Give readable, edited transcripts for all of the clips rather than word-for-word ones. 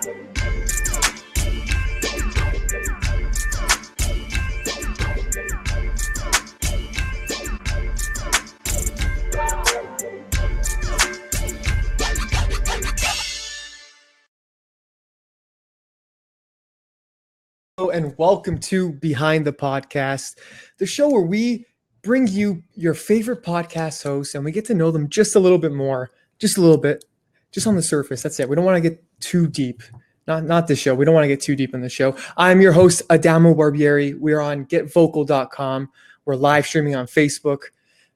And welcome to Behind the Podcast, the show where we bring you your favorite podcast hosts and we get to know them just a little bit more, just a little bit, just on the surface. That's it. We don't want to get too deep. Not this show. We don't want to get too deep in the show. I'm your host, Adamo Barbieri. We're on getvocal.com. We're live streaming on Facebook,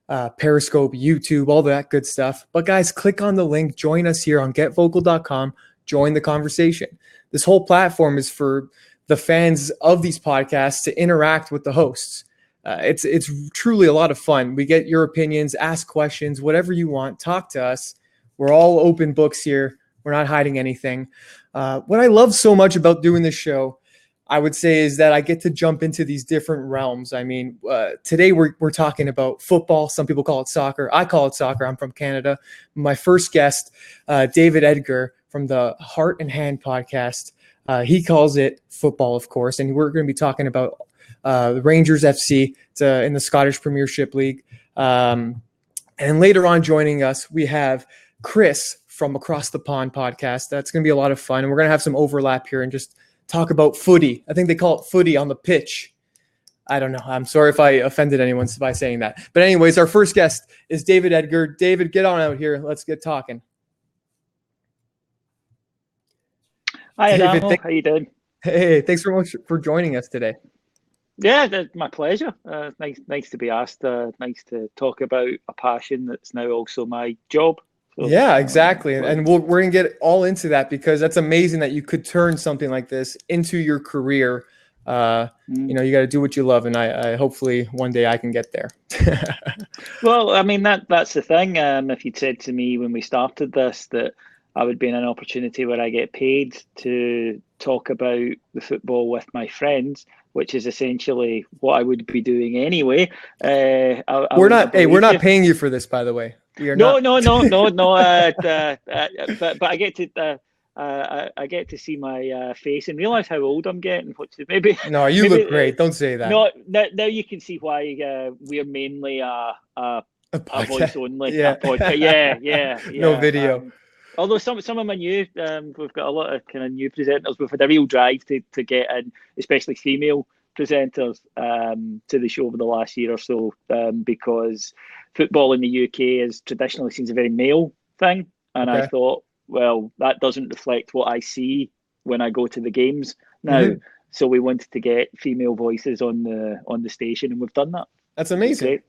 Periscope, YouTube, all that good stuff. But guys, click on the link. Join us here on getvocal.com. Join the conversation. This whole platform is for the fans of these podcasts to interact with the hosts. It's truly a lot of fun. We get your opinions, ask questions, whatever you want, talk to us. We're all open books here. We're not hiding anything. What I love so much about doing this show, I would say, is that I get to jump into these different realms. I mean, today we're talking about football. Some people call it soccer. I call it soccer. I'm from Canada. My first guest, David Edgar from the Heart and Hand podcast. He calls it football, of course, and we're going to be talking about the Rangers FC in the Scottish Premiership League. And later on joining us, we have Chris from Across the Pond podcast. That's going to be a lot of fun, and we're going to have some overlap here and just talk about footy. I think they call it footy on the pitch. I don't know. I'm sorry if I offended anyone by saying that. But anyways, our first guest is David Edgar. David, get on out here. Let's get talking. Hi, Adamo. How you doing? Hey, thanks very much for joining us today. Yeah, my pleasure. Nice to be asked. Nice to talk about a passion that's now also my job. So, yeah, exactly. And we're going to get all into that because that's amazing that you could turn something like this into your career. You know, you got to do what you love. And I hopefully one day I can get there. Well, I mean, that's the thing. If you'd said to me when we started this that I would be in an opportunity where I get paid to talk about the football with my friends, which is essentially what I would be doing anyway. We're not paying you for this, by the way. No. But I get to I get to see my face and realize how old I'm getting, which is maybe. No, you look great. Don't say that. No, now you can see why we're mainly a voice only. Yeah. Yeah. No video. Although some of my new, we've got a lot of kind of new presenters. We've had a real drive to get in, especially female presenters, to the show over the last year or so, because football in the UK is traditionally seen as a very male thing. And I thought, well, that doesn't reflect what I see when I go to the games now. Mm-hmm. So we wanted to get female voices on the station, and we've done that. That's amazing.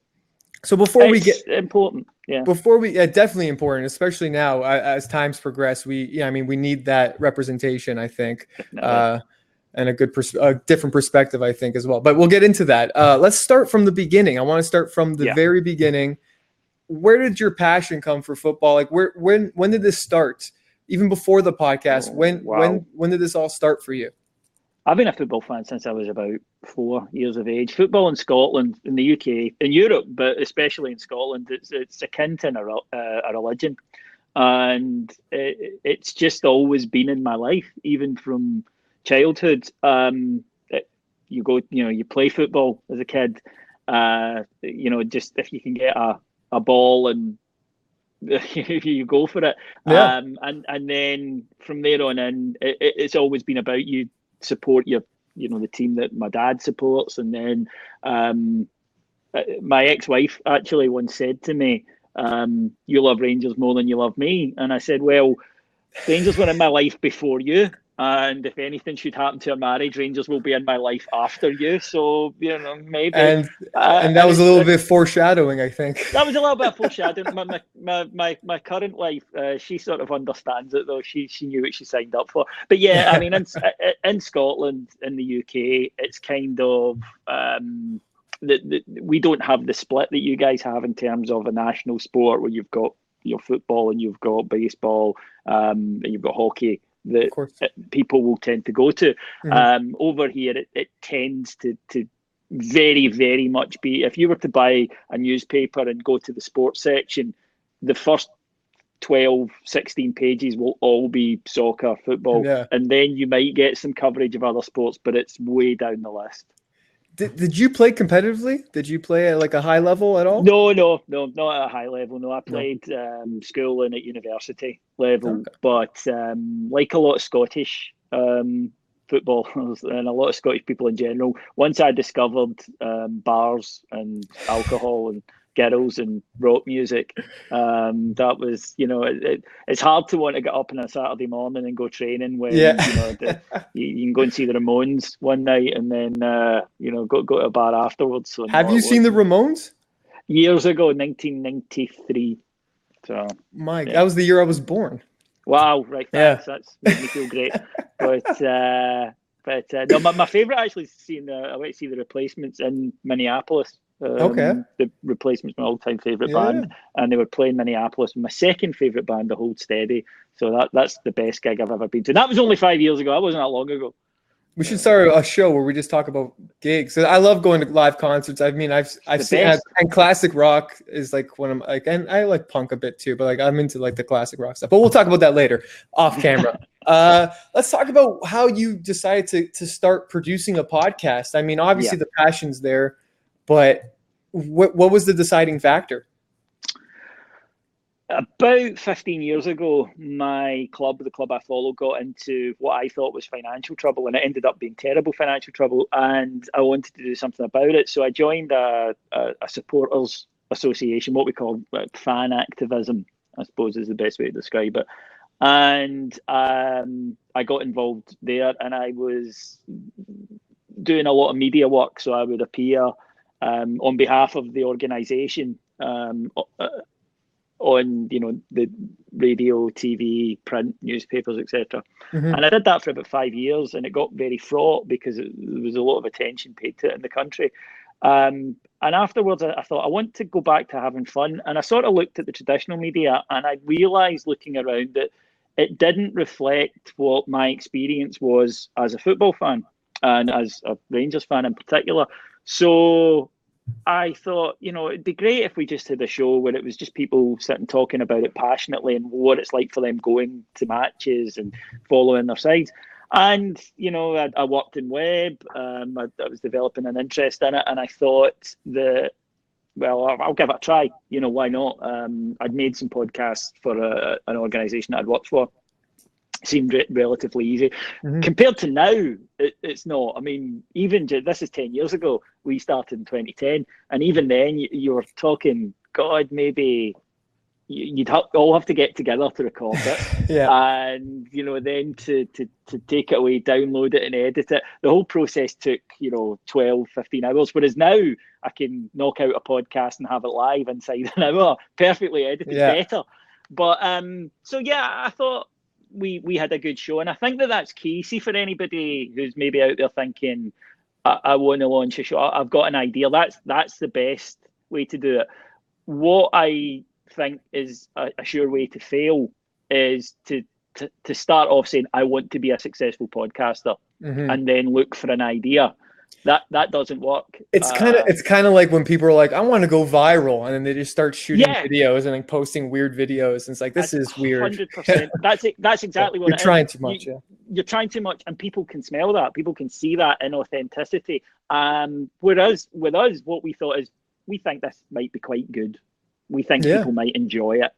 So before we get important, definitely important, especially now as times progress. We need that representation, I think, and a different perspective, I think, as well. But we'll get into that. Let's start from the beginning. I want to start from the very beginning. Where did your passion come for football? Like, when did this start? Even before the podcast, when did this all start for you? I've been a football fan since I was about 4 years of age. Football in Scotland, in the UK, in Europe, but especially in Scotland, it's akin to a religion, and it's just always been in my life, even from childhood. You play football as a kid. Just if you can get a ball and you go for it. Yeah. And then from there on in, it's always been about you support the team that my dad supports. And then my ex-wife actually once said to me, you love Rangers more than you love me. And I said, well, Rangers were in my life before you. And if anything should happen to our marriage, Rangers will be in my life after you. So, maybe. And that was a little bit foreshadowing, I think. That was a little bit of foreshadowing. My current wife, she sort of understands it, though. She knew what she signed up for. But yeah, I mean, in Scotland, in the UK, it's kind of we don't have the split that you guys have in terms of a national sport where you've got your football and you've got baseball and you've got hockey that people will tend to go to. Mm-hmm. Over here, it tends to very, very much be, if you were to buy a newspaper and go to the sports section, the first 12, 16 pages will all be soccer, football, Yeah. and then you might get some coverage of other sports, but it's way down the list. Did you play competitively? Did you play at like a high level at all? No, not at a high level. No, I played school and at university level, Okay. but like a lot of Scottish footballers and a lot of Scottish people in general, once I discovered bars and alcohol and girls and rock music, that was, it's hard to want to get up on a Saturday morning and go training when Yeah. you can go and see the Ramones one night and then go to a bar afterwards. So Have you seen the Ramones? Years ago, 1993. So that was the year I was born. Wow, right, thanks. Yeah. That's made me feel great. But no, my favourite actually is seeing I went to see the Replacements in Minneapolis. Okay. The Replacements, my all-time favourite band, and they were playing Minneapolis. My second favourite band, the Hold Steady. So that's the best gig I've ever been to. And that was only 5 years ago. That wasn't that long ago. We should start a show where we just talk about gigs. I love going to live concerts. I mean, I've seen, and classic rock is like one of my, and I like punk a bit too, but like I'm into like the classic rock stuff. But we'll talk about that later off camera. Let's talk about how you decided to start producing a podcast. I mean, obviously the passion's there, but what was the deciding factor? About 15 years ago, the club I follow, got into what I thought was financial trouble, and it ended up being terrible financial trouble, and I wanted to do something about it. So I joined a supporters association, what we call fan activism, I suppose is the best way to describe it. And I got involved there, and I was doing a lot of media work. So I would appear on behalf of the organisation on the radio, TV, print, newspapers, etc. Mm-hmm. And I did that for about 5 years, and it got very fraught because there was a lot of attention paid to it in the country. And afterwards, I thought I want to go back to having fun, and I sort of looked at the traditional media, and I realised looking around that it didn't reflect what my experience was as a football fan and as a Rangers fan in particular. So I thought, it'd be great if we just had a show where it was just people sitting talking about it passionately and what it's like for them going to matches and following their sides. And, I worked in web, I was developing an interest in it, and I thought I'll give it a try. Why not? I'd made some podcasts for an organisation I'd worked for. Seemed relatively easy. Mm-hmm. Compared to now, it's not. I mean, even this is 10 years ago. We started in 2010, and even then, you were talking, God, maybe you'd all have to get together to record it. And then to take it away, download it and edit it, the whole process took 12, 15 hours, whereas now I can knock out a podcast and have it live inside an hour, perfectly edited, better. But I thought we had a good show, and I think that's key. See, for anybody who's maybe out there thinking, I want to launch a show, I've got an idea, that's the best way to do it. What I think is a sure way to fail is to start off saying, I want to be a successful podcaster, and then look for an idea. That doesn't work. It's kind of like when people are like, I want to go viral, and then they just start shooting videos and like posting weird videos, and it's like, this is weird. 100%. That's exactly what you're trying too much. You're trying too much, and people can smell that. People can see that inauthenticity. Whereas with us, what we thought is, we think this might be quite good. We think people might enjoy it.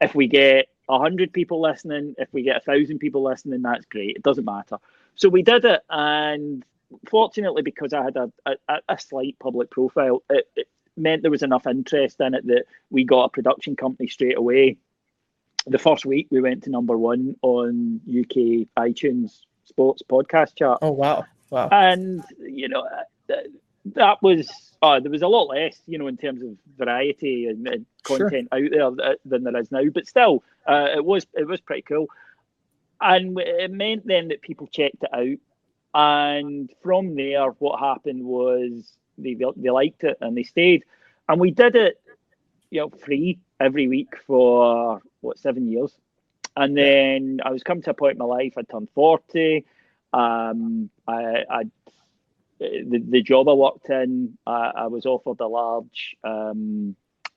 If we get 100 people listening, if we get 1,000 people listening, that's great. It doesn't matter. So we did it, and fortunately, because I had a slight public profile, it meant there was enough interest in it that we got a production company straight away. The first week we went to #1 on UK iTunes sports podcast chart. Oh, wow. And that was there was a lot less in terms of variety and content out there than there is now, but still it was pretty cool. And it meant then that people checked it out. And from there, what happened was they liked it and they stayed. And we did it, free every week for 7 years. And then I was coming to a point in my life. I turned 40. The job I worked in, I was offered a large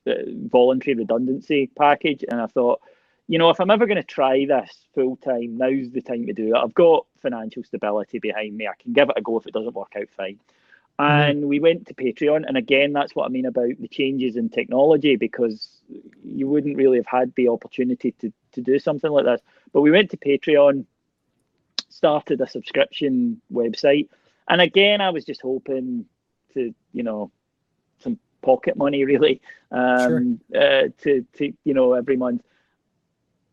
voluntary redundancy package, and I thought, if I'm ever going to try this full time, now's the time to do it. I've got financial stability behind me. I can give it a go. If it doesn't work out, fine. And we went to Patreon. And again, that's what I mean about the changes in technology, because you wouldn't really have had the opportunity to do something like this. But we went to Patreon, started a subscription website. And again, I was just hoping to, some pocket money, really, to every month.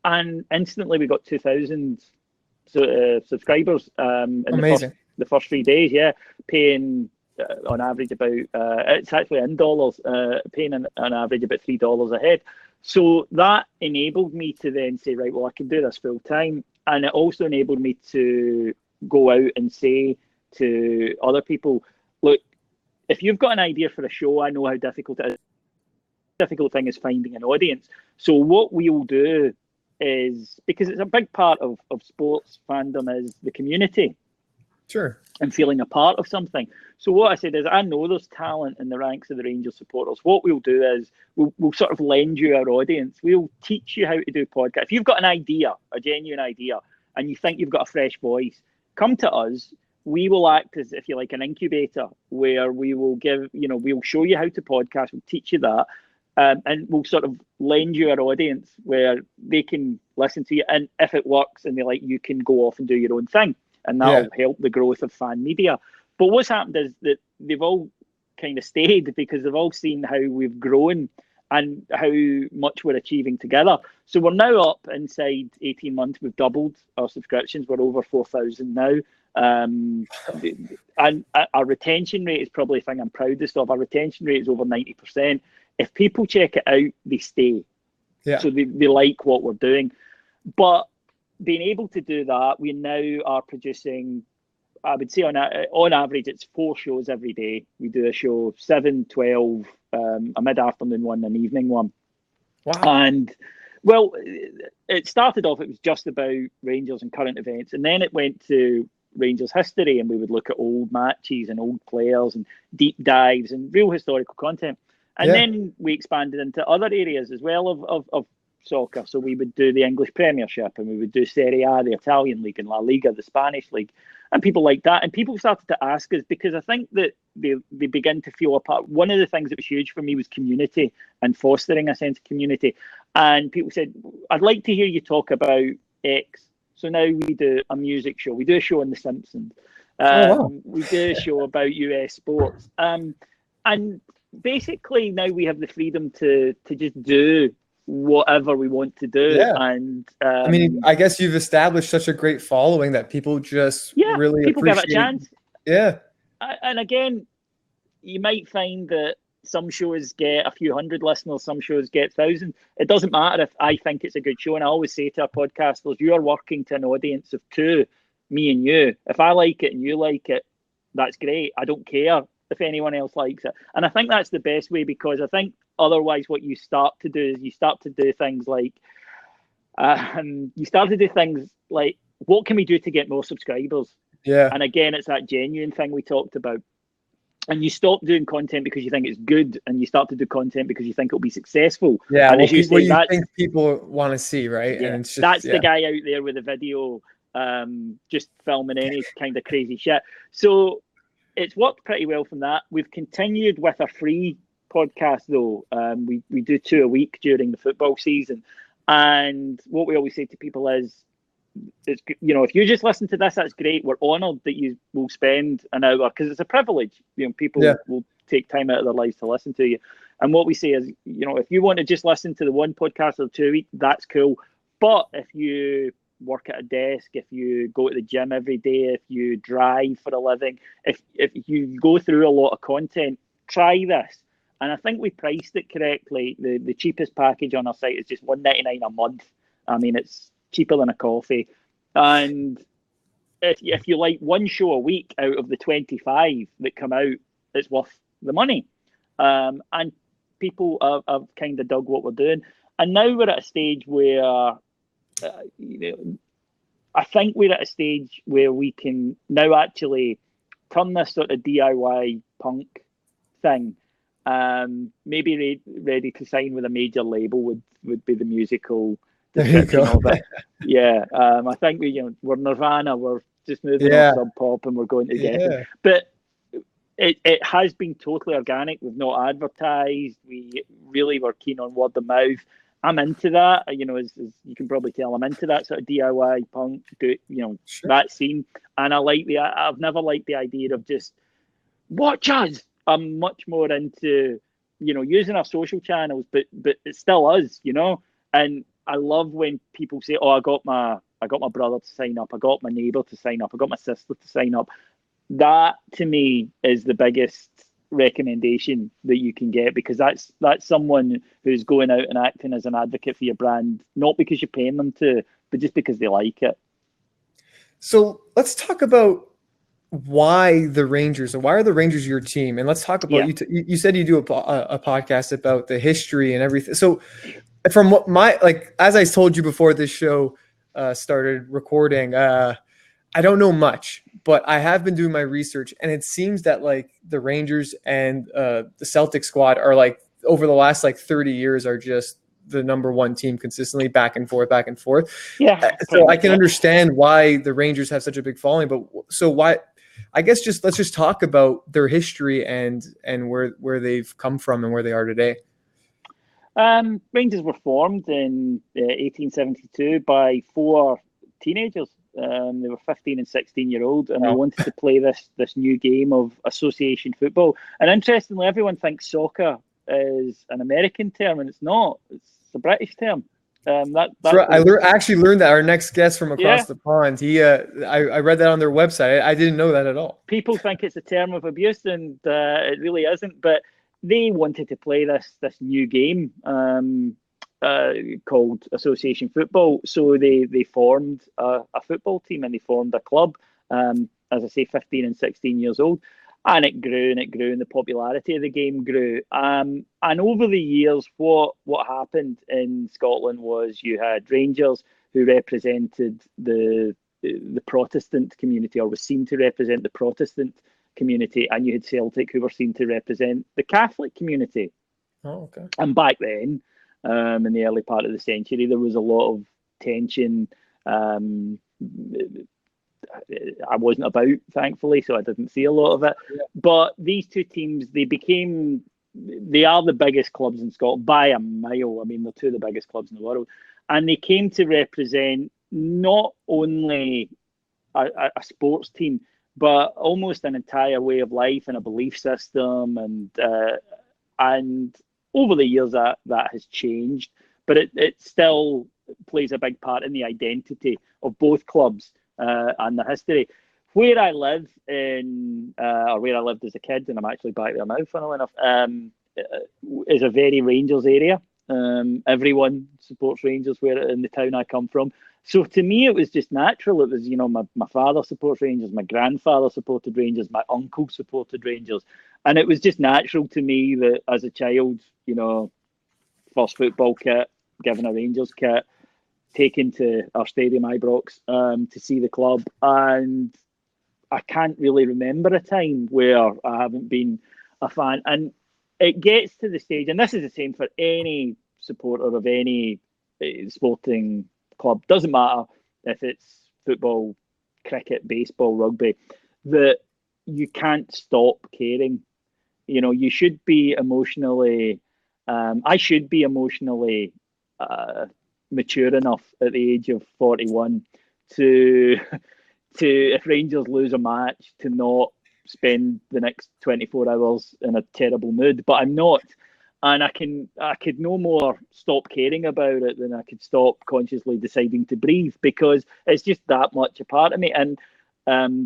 And instantly we got 2,000 subscribers in the first 3 days. Yeah, paying on average about it's actually in dollars, paying on average about $3 a head. So that enabled me to then say, right, well, I can do this full time, and it also enabled me to go out and say to other people, look, if you've got an idea for a show, I know how difficult it is. The difficult thing is finding an audience. So what we'll do is, because it's a big part of sports fandom, is the community. Sure. And feeling a part of something. So what I said is, I know there's talent in the ranks of the Rangers supporters. What we'll do is we'll sort of lend you our audience. We'll teach you how to do podcasts. If you've got an idea, a genuine idea, and you think you've got a fresh voice, come to us. We will act as, if you like, an incubator, where we will we'll show you how to podcast. We'll teach you that. And we'll sort of lend you our audience where they can listen to you. And if it works and they like, you can go off and do your own thing. And that'll help the growth of fan media. But what's happened is that they've all kind of stayed, because they've all seen how we've grown and how much we're achieving together. So we're now up inside 18 months. We've doubled our subscriptions. We're over 4,000 now. And our retention rate is probably the thing I'm proudest of. Our retention rate is over 90%. If people check it out, they stay. Yeah. So they like what we're doing. But being able to do that, we now are producing, I would say on average, it's 4 shows every day. We do a show 7, 12, a mid-afternoon one, an evening one. Wow. And, well, it started off, it was just about Rangers and current events. And then it went to Rangers history, and we would look at old matches and old players and deep dives and real historical content. And then we expanded into other areas as well of soccer. So we would do the English Premiership, and we would do Serie A, the Italian League, and La Liga, the Spanish League, and people like that. And people started to ask us, because I think that they begin to feel a part. One of the things that was huge for me was community and fostering a sense of community. And people said, I'd like to hear you talk about X. So now we do a music show. We do a show on The Simpsons. We do a show about US sports. And basically now we have the freedom to just do whatever we want to do. And I mean, I guess you've established such a great following that people just really people appreciate give it a chance. Yeah. And again, you might find that some shows get a few hundred listeners, some shows get 1,000. It doesn't matter if I think it's a good show. And I always say to our podcasters, you are working to an audience of 2, me and you. If I like it and you like it, that's great. I don't care if anyone else likes it. And I think that's the best way, because I think otherwise what you start to do is you start to do things like what can we do to get more subscribers? Yeah. And again, it's that genuine thing we talked about. And you stop doing content because you think it's good, and you start to do content because you think it'll be successful. Yeah, and as you say, you think people want to see, right? Yeah, and it's just, that's the guy out there with a video, just filming any kind of crazy shit. So it's worked pretty well from that. We've continued with a free podcast, though. We do 2 a week during the football season. And what we always say to people is, it's, if you just listen to this, that's great. We're honoured that you will spend an hour, because it's a privilege. People will take time out of their lives to listen to you. And what we say is, if you want to just listen to the one podcast or 2 a week, that's cool. But if you work at a desk, if you go to the gym every day, if you drive for a living, if you go through a lot of content, try this. And I think we priced it correctly. The cheapest package on our site is just $1.99 a month. I mean, it's cheaper than a coffee. And if you like one show a week out of the 25 that come out, it's worth the money. And people have kind of dug what we're doing. And now we're at a stage where I think we're at a stage where we can now actually turn this sort of DIY punk thing. Maybe ready to sign with a major label would be the musical There you description go. of it. Yeah, I think we're Nirvana. We're just moving off Yeah, Sub Pop and we're going to Geffen. yeah. But it has been totally organic. We've not advertised. We really were keen on word of mouth. I'm into that. As you can probably tell, I'm into that sort of DIY punk, Sure. that scene. And I've never liked the idea of just watch us. I'm much more into, using our social channels, but it's still us, And I love when people say, "Oh, I got my brother to sign up. I got my neighbour to sign up. I got my sister to sign up." That to me is the biggest recommendation that you can get, because that's someone who's going out and acting as an advocate for your brand, not because you're paying them to, but just because they like it. So let's talk about why the Rangers, and why are the Rangers your team? And let's talk about Yeah. you said you do a podcast about the history and everything. So from what as I told you before this show started recording, I don't know much, but I have been doing my research, and it seems that like the Rangers and the Celtic squad are like over the last like 30 years are just the number one team consistently, back and forth, back and forth. Yeah, So I can understand why the Rangers have such a big following, but so why? I guess let's just talk about their history and where they've come from and where they are today. Rangers were formed in 1872 by four teenagers. They were 15 and 16-year-old, and they wanted to play this new game of association football. And interestingly, everyone thinks soccer is an American term, and it's not. It's a British term. I actually learned that our next guest from across the pond, I read that on their website. I didn't know that at all. People think it's a term of abuse, and it really isn't. But they wanted to play this new game called association football. So they formed a football team, and they formed a club, as I say, 15 and 16 years old. And it grew and it grew, and the popularity of the game grew. And over the years, what happened in Scotland was you had Rangers, who represented the Protestant community, or was seen to represent the Protestant community, and you had Celtic, who were seen to represent the Catholic community. Oh, okay. And back then, in the early part of the century, there was a lot of tension. I wasn't about, thankfully, so I didn't see a lot of it. Yeah. But these two teams, they are the biggest clubs in Scotland by a mile. I mean, they're two of the biggest clubs in the world. And they came to represent not only a sports team, but almost an entire way of life and a belief system. And over the years, that has changed. But it still plays a big part in the identity of both clubs. And the history. Where I live or where I lived as a kid, and I'm actually back there now, funnily enough, is a very Rangers area. Everyone supports Rangers in the town I come from. So to me, it was just natural. It was, my father supports Rangers, my grandfather supported Rangers, my uncle supported Rangers. And it was just natural to me that as a child, first football kit, given a Rangers kit, taken to our stadium, Ibrox, to see the club. And I can't really remember a time where I haven't been a fan. And it gets to the stage, and this is the same for any supporter of any sporting club, doesn't matter if it's football, cricket, baseball, rugby, that you can't stop caring. You should be emotionally, I should be emotionally mature enough at the age of 41 to if Rangers lose a match, to not spend the next 24 hours in a terrible mood. But I'm not, and I could no more stop caring about it than I could stop consciously deciding to breathe, because it's just that much a part of me. And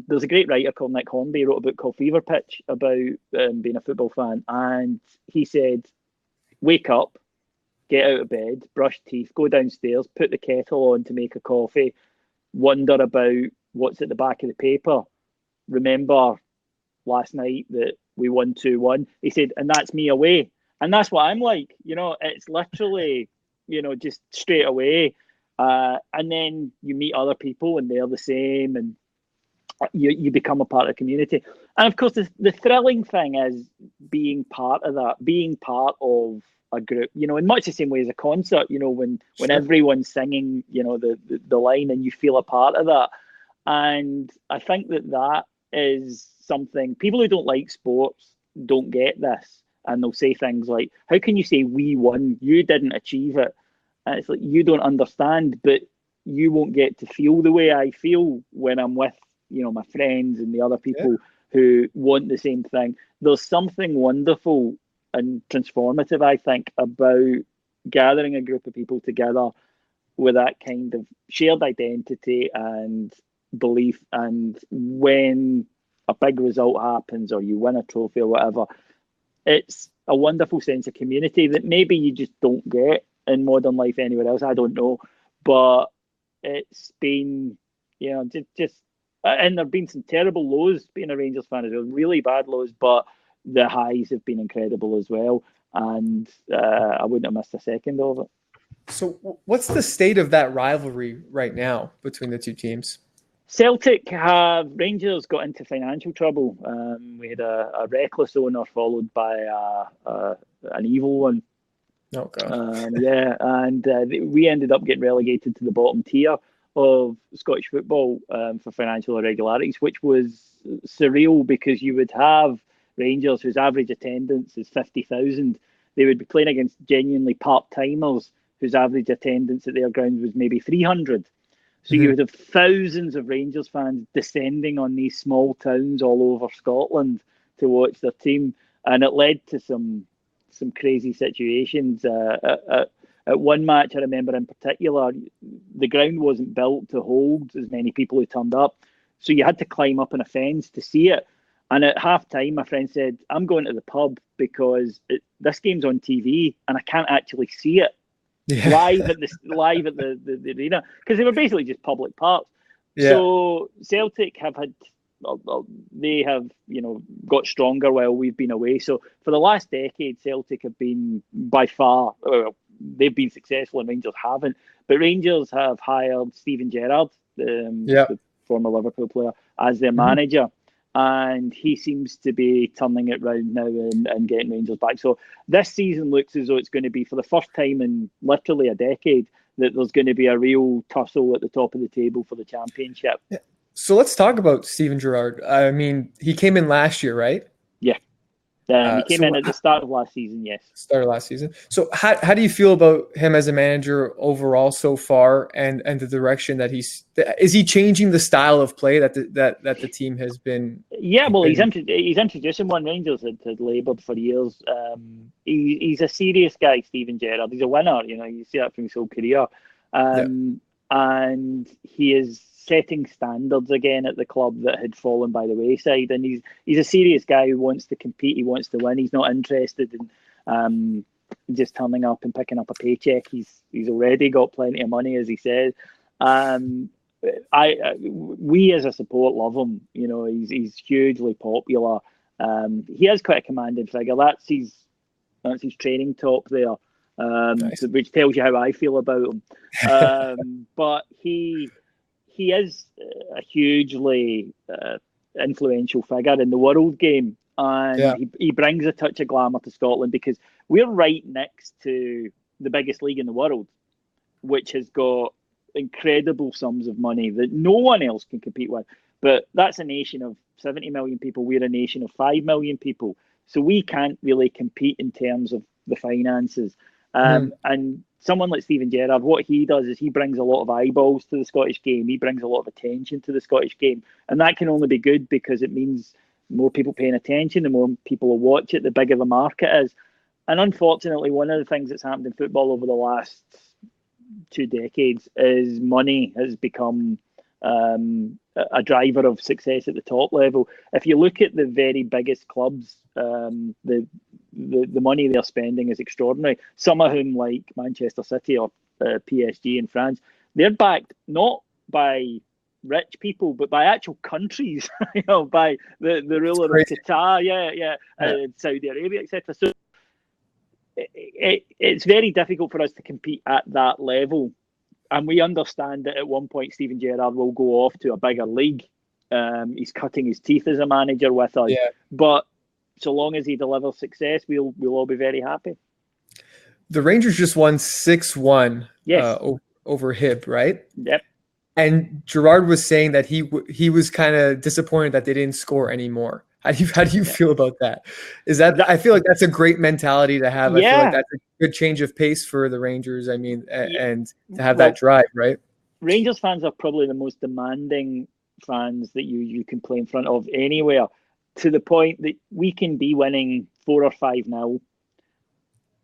there's a great writer called Nick Hornby, wrote a book called Fever Pitch about being a football fan, and he said, wake up, get out of bed, brush teeth, go downstairs, put the kettle on to make a coffee, wonder about what's at the back of the paper. Remember last night that we won 2-1. He said, and that's me away. And that's what I'm like. It's literally, just straight away. And then you meet other people and they're the same, and you become a part of the community. And of course, the thrilling thing is being part of that, being part of a group, in much the same way as a concert, when everyone's singing, the line, and you feel a part of that. And I think that is something people who don't like sports don't get this. And they'll say things like, how can you say we won? You didn't achieve it. And it's like, you don't understand, but you won't get to feel the way I feel when I'm with, my friends and the other people who want the same thing. There's something wonderful and transformative, I think, about gathering a group of people together with that kind of shared identity and belief. And when a big result happens or you win a trophy or whatever, it's a wonderful sense of community that maybe you just don't get in modern life anywhere else. I don't know. But it's been, just and there have been some terrible lows being a Rangers fan as well, really bad lows, but the highs have been incredible as well. And I wouldn't have missed a second of it. So what's the state of that rivalry right now between the two teams? Celtic Rangers got into financial trouble. We had a reckless owner followed by an evil one. Oh, God. And we ended up getting relegated to the bottom tier of Scottish football for financial irregularities, which was surreal because you would have Rangers whose average attendance is 50,000. They would be playing against genuinely part-timers whose average attendance at their ground was maybe 300. So you would have thousands of Rangers fans descending on these small towns all over Scotland to watch their team. And it led to some crazy situations. At one match, I remember in particular, the ground wasn't built to hold as many people who turned up. So you had to climb up on a fence to see it. And at half time, my friend said, I'm going to the pub because this game's on TV and I can't actually see it live at the arena, because they were basically just public parks. So Celtic have had, they have, got stronger while we've been away. So for the last decade, Celtic have been by far, they've been successful and Rangers haven't. But Rangers have hired Steven Gerrard, the former Liverpool player, as their manager. And he seems to be turning it round now and getting Rangers back. So this season looks as though it's going to be, for the first time in literally a decade, that there's going to be a real tussle at the top of the table for the championship. Yeah. So let's talk about Steven Gerrard. I mean, he came in last year, right? Yeah. He came in at the start of last season, yes. Start of last season. So how do you feel about him as a manager overall so far, and the direction that is he changing the style of play that the team has been? Yeah, well, he's introducing one. Rangers had laboured for years. He's a serious guy, Steven Gerrard. He's a winner. You see that from his whole career. And he is setting standards again at the club that had fallen by the wayside. And he's a serious guy who wants to compete. He wants to win. He's not interested in just turning up and picking up a paycheck. He's already got plenty of money, as he said. We as a support love him. He's hugely popular. He has quite a commanding figure. That's his training top there. Nice. Which tells you how I feel about him. But he is a hugely influential figure in the world game, and he brings a touch of glamour to Scotland because we're right next to the biggest league in the world, which has got incredible sums of money that no one else can compete with. But that's a nation of 70 million people. We're a nation of 5 million people. So we can't really compete in terms of the finances. And someone like Steven Gerrard, what he does is he brings a lot of eyeballs to the Scottish game. He brings a lot of attention to the Scottish game. And that can only be good because it means more people paying attention, the more people will watch it, the bigger the market is. And unfortunately, one of the things that's happened in football over the last 2 decades is money has become a driver of success at the top level. If you look at the very biggest clubs, the money they're spending is extraordinary. Some of whom, like Manchester City or PSG in France, they're backed not by rich people, but by actual countries, by the ruler of Qatar, Saudi Arabia, etc. So it's very difficult for us to compete at that level. And we understand that at one point Steven Gerrard will go off to a bigger league. He's cutting his teeth as a manager with us. Yeah. But so long as he delivers success, we'll all be very happy. the Rangers just won 6-1 Yes. over Hib, right? Yep. And Gerrard was saying that he was kind of disappointed that they didn't score anymore. How do you feel about that? I feel like that's a great mentality to have. I feel like Yeah. that's a good change of pace for the Rangers. I mean, and to have Well, that drive, right? Rangers fans are probably the most demanding fans that you can play in front of anywhere, to the point that we can be winning 4 or 5-0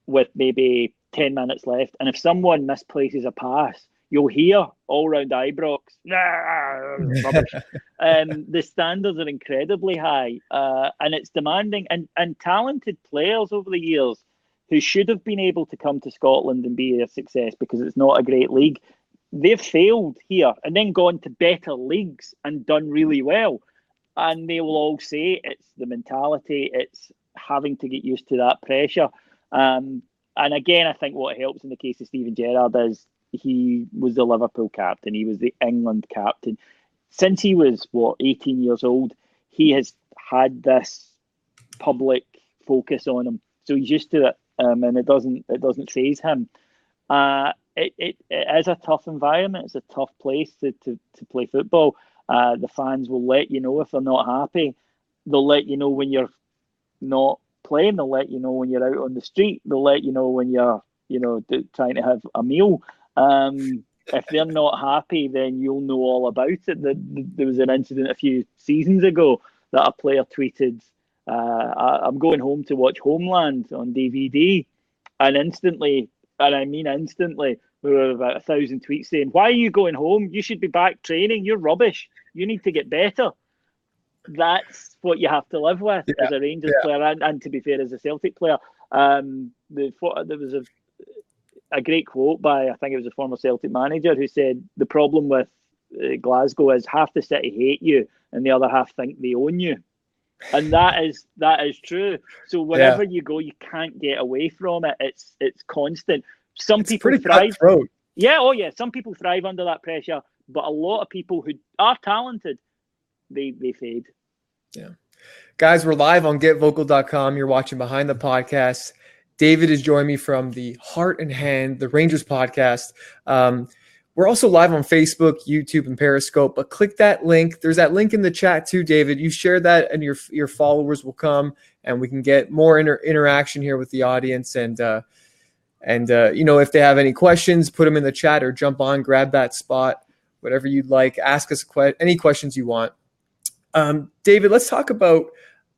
with maybe 10 minutes left. And if someone misplaces a pass, you'll hear all round Ibrox, rubbish. The standards are incredibly high, and it's demanding. And talented players over the years who should have been able to come to Scotland and be a success because it's not a great league, they've failed here and then gone to better leagues and done really well. And they will all say it's the mentality, it's having to get used to that pressure. And again, I think what helps in the case of Steven Gerrard is he was the Liverpool captain, he was the England captain. Since he was, 18 years old, he has had this public focus on him. So he's used to it, and it doesn't faze him. It is a tough environment. It's a tough place to play football. The fans will let you know if they're not happy. They'll let you know when you're not playing. They'll let you know when you're out on the street. They'll let you know when you're, trying to have a meal. If they're not happy, then you'll know all about it. There was an incident a few seasons ago that a player tweeted, I'm going home to watch Homeland on DVD. And instantly, and I mean instantly, there were about 1,000 tweets saying, why are you going home? You should be back training. You're rubbish. You need to get better. That's what you have to live with as a Rangers player, and to be fair, as a Celtic player. There was a great quote by, I think it was a former Celtic manager, who said the problem with Glasgow is half the city hate you and the other half think they own you. And that is through. So wherever you go, you can't get away from it. It's constant. Some people thrive. Cutthroat. Yeah, some people thrive under that pressure, but a lot of people who are talented, they fade. Yeah. Guys, we're live on getvocal.com. You're watching Behind the Podcast. David is joining me from the Heart and Hand, the Rangers podcast. We're also live on Facebook, YouTube, and Periscope, but click that link. There's that link in the chat too, David. You share that and your followers will come and we can get more interaction here with the audience. And if they have any questions, put them in the chat or jump on, grab that spot, whatever you'd like. Ask us any questions you want. David, let's talk about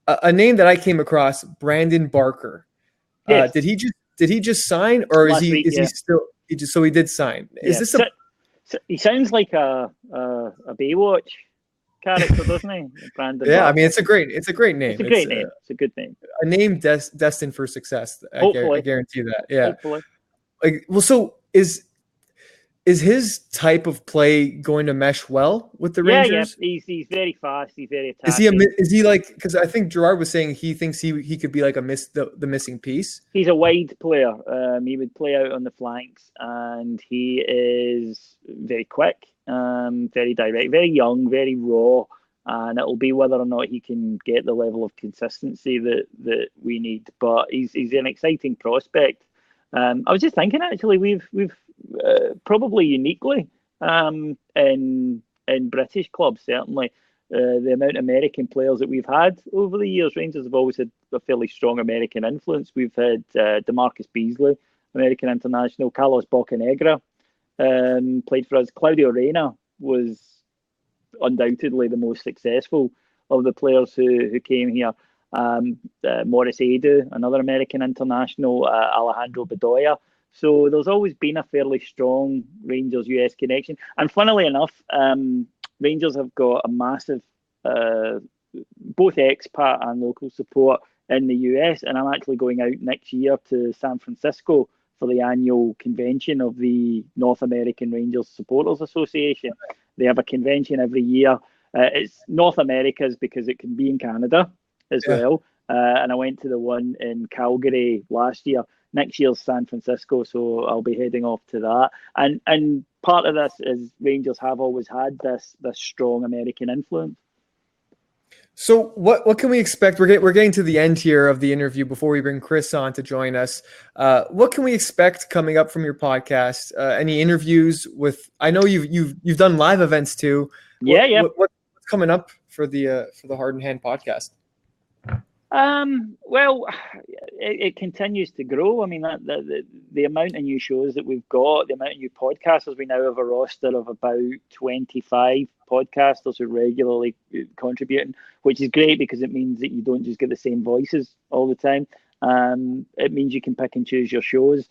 a name that I came across, Brandon Barker. Yes. Did he just sign, or is he still? So he did sign. Is this he sounds like a Baywatch character, doesn't he? Brandon yeah, Barker. I mean it's a great name. It's a great name. It's a good name. A name destined for success. I guarantee that. Yeah. Hopefully. So is his type of play going to mesh well with the Rangers? Yeah. He's very fast. He's very attacking. Is he like, because I think Gerrard was saying he thinks he could be like the missing piece. He's a wide player. He would play out on the flanks, and he is very quick, very direct, very young, very raw, and it'll be whether or not he can get the level of consistency that we need. But he's an exciting prospect. I was just thinking, actually, we've probably uniquely in British clubs, certainly, the amount of American players that we've had over the years. Rangers have always had a fairly strong American influence. We've had DeMarcus Beasley, American international. Carlos Bocanegra played for us. Claudio Reyna was undoubtedly the most successful of the players who came here. Maurice Edu, another American international. Alejandro Bedoya. So there's always been a fairly strong Rangers-US connection. And funnily enough, Rangers have got a massive, both expat and local support in the US. And I'm actually going out next year to San Francisco for the annual convention of the North American Rangers Supporters Association. They have a convention every year. It's North America's because it can be in Canada as well. And I went to the one in Calgary last year. Next year's San Francisco, so I'll be heading off to that. And part of this is Rangers have always had this strong American influence. So what can we expect? We're getting to the end here of the interview before we bring Chris on to join us. What can we expect coming up from your podcast? Any interviews with? I know you've done live events too. Yeah. What's coming up for the Hard in Hand podcast? Well, it continues to grow. I mean, the amount of new shows that we've got, the amount of new podcasters, we now have a roster of about 25 podcasters who are regularly contributing, which is great because it means that you don't just get the same voices all the time. It means you can pick and choose your shows.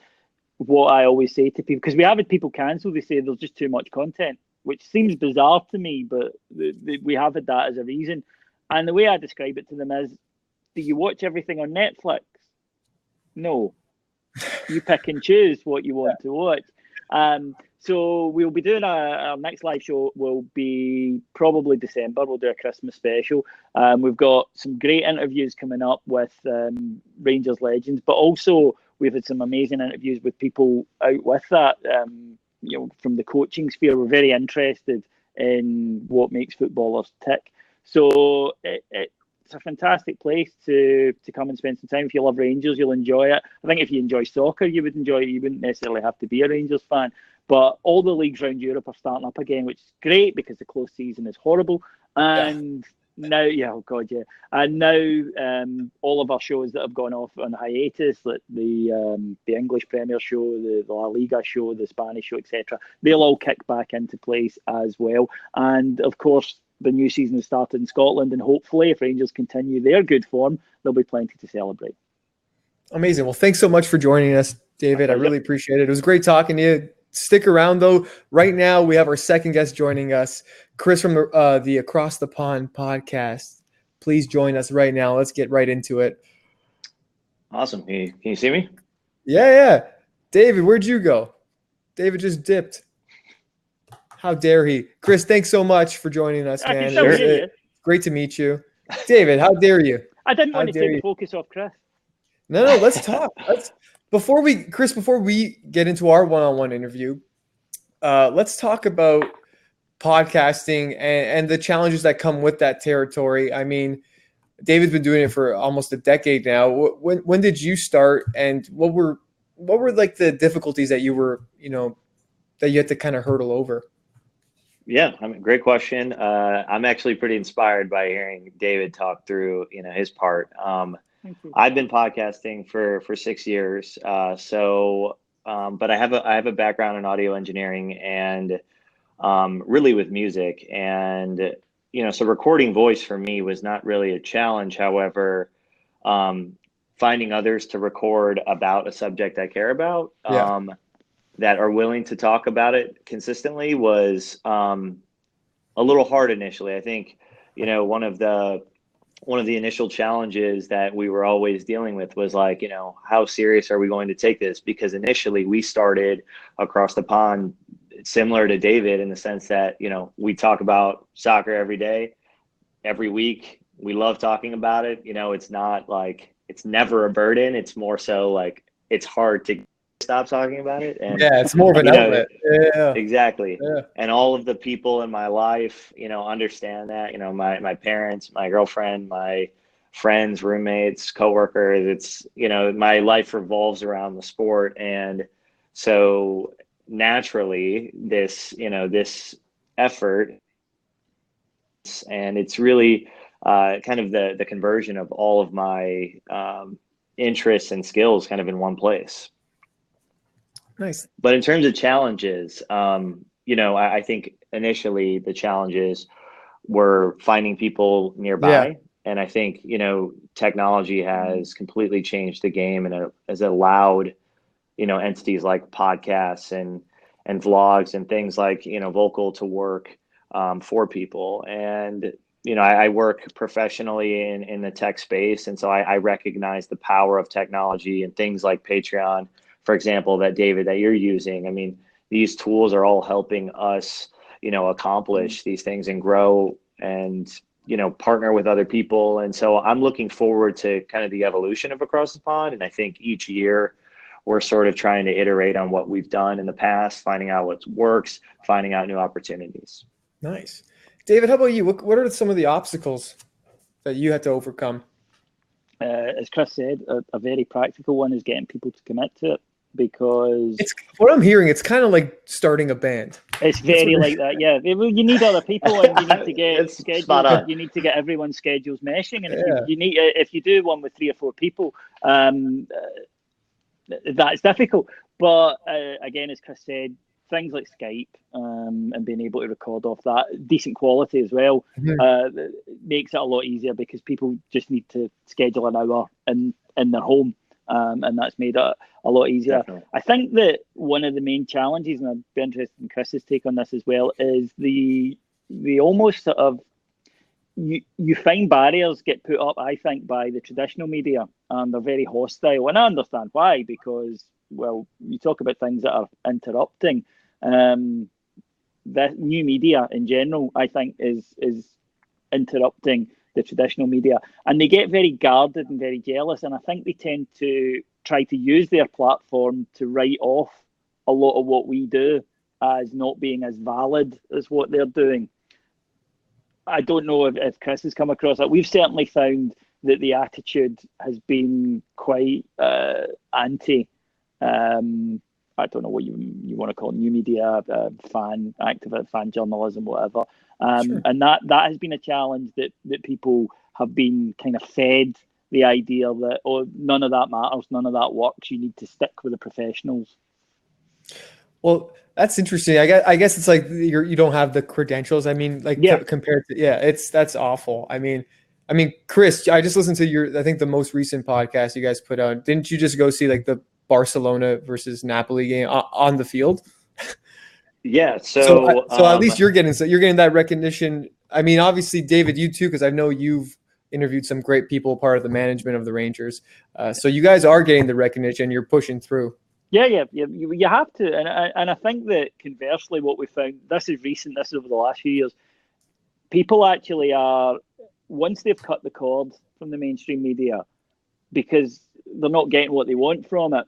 What I always say to people, because we have had people cancel, they say there's just too much content, which seems bizarre to me, but we have had that as a reason. And the way I describe it to them is, do you watch everything on Netflix? No. You pick and choose what you want to watch. So we'll be doing our next live show will be probably December. We'll do a Christmas special. We've got some great interviews coming up with Rangers legends, but also we've had some amazing interviews with people out with that, from the coaching sphere. We're very interested in what makes footballers tick. So it's a fantastic place to come and spend some time. If you love Rangers, you'll enjoy it. I think if you enjoy soccer, you would enjoy it. You wouldn't necessarily have to be a Rangers fan. But all the leagues around Europe are starting up again, which is great because the close season is horrible. And now, And now all of our shows that have gone off on hiatus, like the English Premier show, the La Liga show, the Spanish show, etc., they'll all kick back into place as well. And of course, the new season has started in Scotland, and hopefully, if Rangers continue their good form, there'll be plenty to celebrate. Amazing. Well, thanks so much for joining us, David. I really appreciate it. It was great talking to you. Stick around, though. Right now, we have our second guest joining us, Chris from the Across the Pond podcast. Please join us right now. Let's get right into it. Awesome. Can you see me? Yeah. David, where'd you go? David just dipped. How dare he? Chris, thanks so much for joining us, man. Great to meet you. David, how dare you? I didn't want to take the focus off Chris. No, let's talk. Before we get into our one-on-one interview, let's talk about podcasting and the challenges that come with that territory. I mean, David's been doing it for almost a decade now. When did you start, and what were like the difficulties that you had to kind of hurdle over? Yeah, great question. I'm actually pretty inspired by hearing David talk through, his part. I've been podcasting for 6 years. But I have a background in audio engineering and really with music. And, so recording voice for me was not really a challenge. However, finding others to record about a subject I care about, that are willing to talk about it consistently was a little hard initially. I think, one of the initial challenges that we were always dealing with was like, how serious are we going to take this? Because initially we started Across the Pond similar to David in the sense that, we talk about soccer every day, every week. We love talking about it. It's not like, it's never a burden. It's more so like, it's hard to stop talking about it. And it's more of an outlet. Exactly. And all of the people in my life, understand that, my parents, my girlfriend, my friends, roommates, coworkers, it's, my life revolves around the sport. And so naturally this effort, and it's really kind of the conversion of all of my interests and skills kind of in one place. Nice. But in terms of challenges, I think initially the challenges were finding people nearby. Yeah. And I think, technology has completely changed the game and has allowed, entities like podcasts and vlogs and things like, Vocal to work for people. And, I work professionally in the tech space. And so I recognize the power of technology and things like Patreon, for example, that David, that you're using. I mean, these tools are all helping us, accomplish these things and grow and, partner with other people. And so I'm looking forward to kind of the evolution of Across the Pond. And I think each year we're sort of trying to iterate on what we've done in the past, finding out what works, finding out new opportunities. Nice. David, how about you? What are some of the obstacles that you had to overcome? As Chris said, a very practical one is getting people to commit to it, because It's what I'm hearing. It's kind of like starting a band. it's very like that. Yeah, you need other people, and you need to get schedules. You need to get everyone's schedules meshing, and if you do one with 3 or 4 people, that's difficult. But again, as Chris said, things like Skype and being able to record off that decent quality as well makes it a lot easier, because people just need to schedule an hour in their home, and that's made it a lot easier. Definitely. I think that one of the main challenges, and I'd be interested in Chris's take on this as well, is the almost sort of you find barriers get put up, I think, by the traditional media, and they're very hostile. And I understand why, because, well, you talk about things that are interrupting. The new media in general, I think, is interrupting the traditional media, and they get very guarded and very jealous. And I think they tend to try to use their platform to write off a lot of what we do as not being as valid as what they're doing. I don't know if Chris has come across that. We've certainly found that the attitude has been quite anti. I don't know what you want to call it, new media, fan activist, fan journalism, whatever. Sure. And that has been a challenge that people have been kind of fed the idea that, oh, none of that matters, none of that works. You need to stick with the professionals. Well, that's interesting. I guess it's like you don't have the credentials. I mean, like compared to that's awful. I mean, Chris, I just listened to I think the most recent podcast you guys put out. Didn't you just go see like the Barcelona versus Napoli game on the field? Yeah. So at least you're getting that recognition. I mean, obviously, David, you too, because I know you've interviewed some great people, part of the management of the Rangers. So you guys are getting the recognition. You're pushing through. Yeah, you have to, and I think that conversely, what we found, this is recent, this is over the last few years, people actually are, once they've cut the cord from the mainstream media, because they're not getting what they want from it,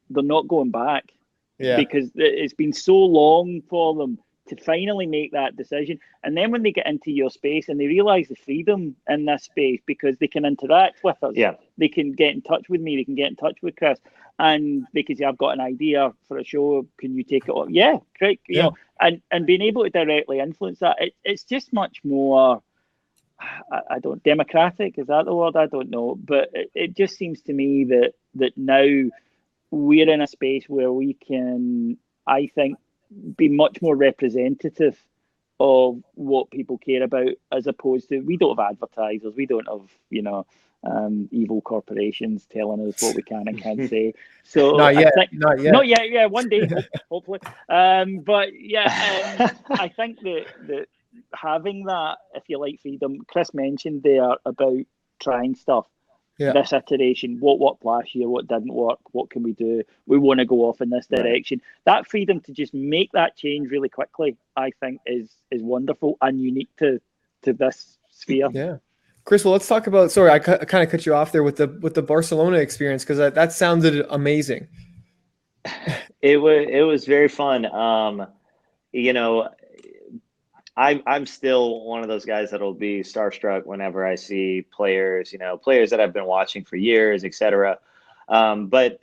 they're not going back, because it's been so long for them to finally make that decision. And then when they get into your space and they realize the freedom in this space, because they can interact with us, they can get in touch with me, they can get in touch with Chris, and they can say, I've got an idea for a show, can you take it on? Yeah, great. You know, and being able to directly influence that, it's just much more, democratic, is that the word? I don't know. But it just seems to me that now we're in a space where we can, I think, be much more representative of what people care about, as opposed to, we don't have advertisers, we don't have, evil corporations telling us what we can and can't say. So not yet. Yeah, one day, hopefully. But I think that having that, if you like, freedom. Chris mentioned there about trying stuff. This iteration, what worked last year, what didn't work, what can we do? We want to go off in this direction. That freedom to just make that change really quickly, I think, is wonderful and unique to this sphere. Yeah. Chris, well, let's talk about, sorry, I kind of cut you off there with the Barcelona experience, because that sounded amazing. It was very fun. I'm still one of those guys that'll be starstruck whenever I see players, players that I've been watching for years, et cetera. But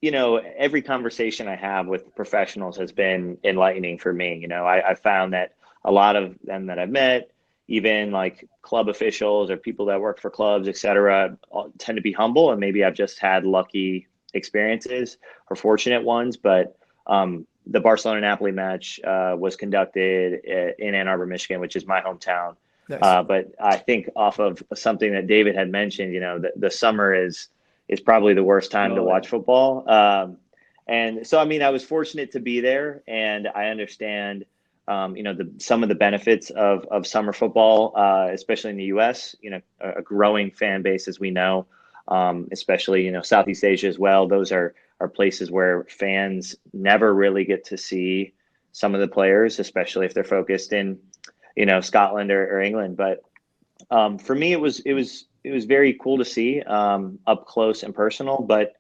every conversation I have with professionals has been enlightening for me. I found that a lot of them that I've met, even like club officials or people that work for clubs, et cetera, tend to be humble. And maybe I've just had lucky experiences or fortunate ones. But the Barcelona-Napoli match was conducted in Ann Arbor, Michigan, which is my hometown. Nice. But I think off of something that David had mentioned, the summer is probably the worst time to watch football. And so, I was fortunate to be there, and I understand, some of the benefits of summer football, especially in the U.S., a growing fan base, as we know, especially, Southeast Asia as well. Those are places where fans never really get to see some of the players, especially if they're focused in, Scotland or England. But for me, it was very cool to see up close and personal. But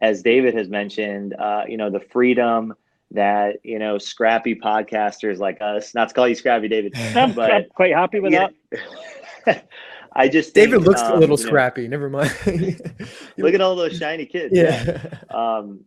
as David has mentioned, the freedom that, scrappy podcasters like us, not to call you scrappy, David, but quite happy with that. I just David think, looks a little scrappy. Never mind. Look at all those shiny kids. Yeah.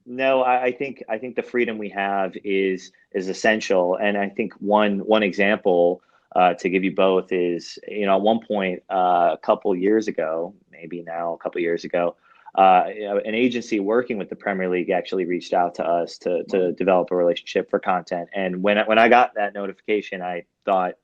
No, I think the freedom we have is essential, and I think one example to give you both is, at one point a couple years ago, maybe now a couple years ago, an agency working with the Premier League actually reached out to us to develop a relationship for content. And when I got that notification, I thought,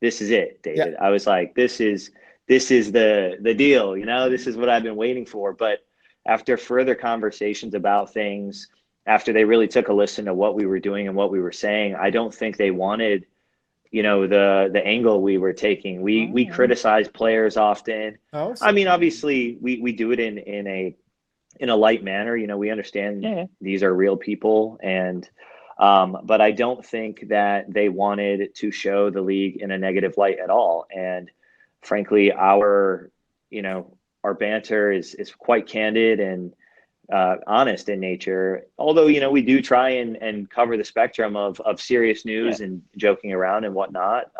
this is it, David. Yeah. I was like, this is the deal. This is what I've been waiting for. But after further conversations about things, after they really took a listen to what we were doing and what we were saying, I don't think they wanted, the angle we were taking. We criticize players often. I mean, obviously we do it in a light manner. We understand these are real people, and but I don't think that they wanted to show the league in a negative light at all. And frankly, our banter is quite candid and honest in nature. Although, we do try and cover the spectrum of serious news and joking around and whatnot.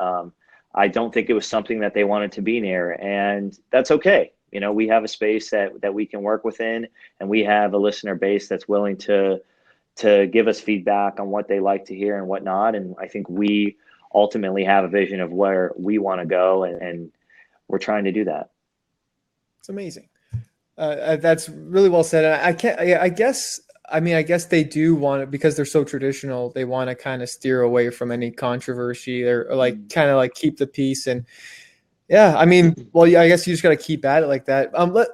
I don't think it was something that they wanted to be near, and that's okay. We have a space that we can work within, and we have a listener base that's willing to give us feedback on what they like to hear and whatnot. And I think we ultimately have a vision of where we want to go, and we're trying to do that. It's amazing. That's really well said. I guess they do want it because they're so traditional. They want to kind of steer away from any controversy or kind of keep the peace. And I guess you just got to keep at it like that.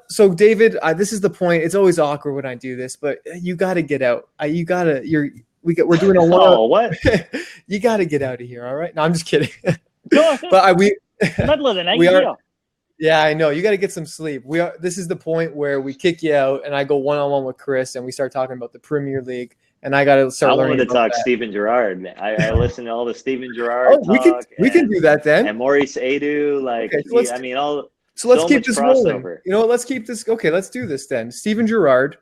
So David, this is the point. It's always awkward when I do this, but you got to get out. We're doing a lot. Oh, what? You got to get out of here. All right. No, I'm just kidding. No, but middle of the night here. Yeah, I know. You got to get some sleep. This is the point where we kick you out, and I go one-on-one with Chris, and we start talking about the Premier League, and I got to start learning. I wanted to talk that. Steven Gerrard. I listen to all the Steven Gerrard talk. We can do that then. And Maurice Edu, So let's keep this rolling. Let's keep this. Okay, let's do this then. Steven Gerrard,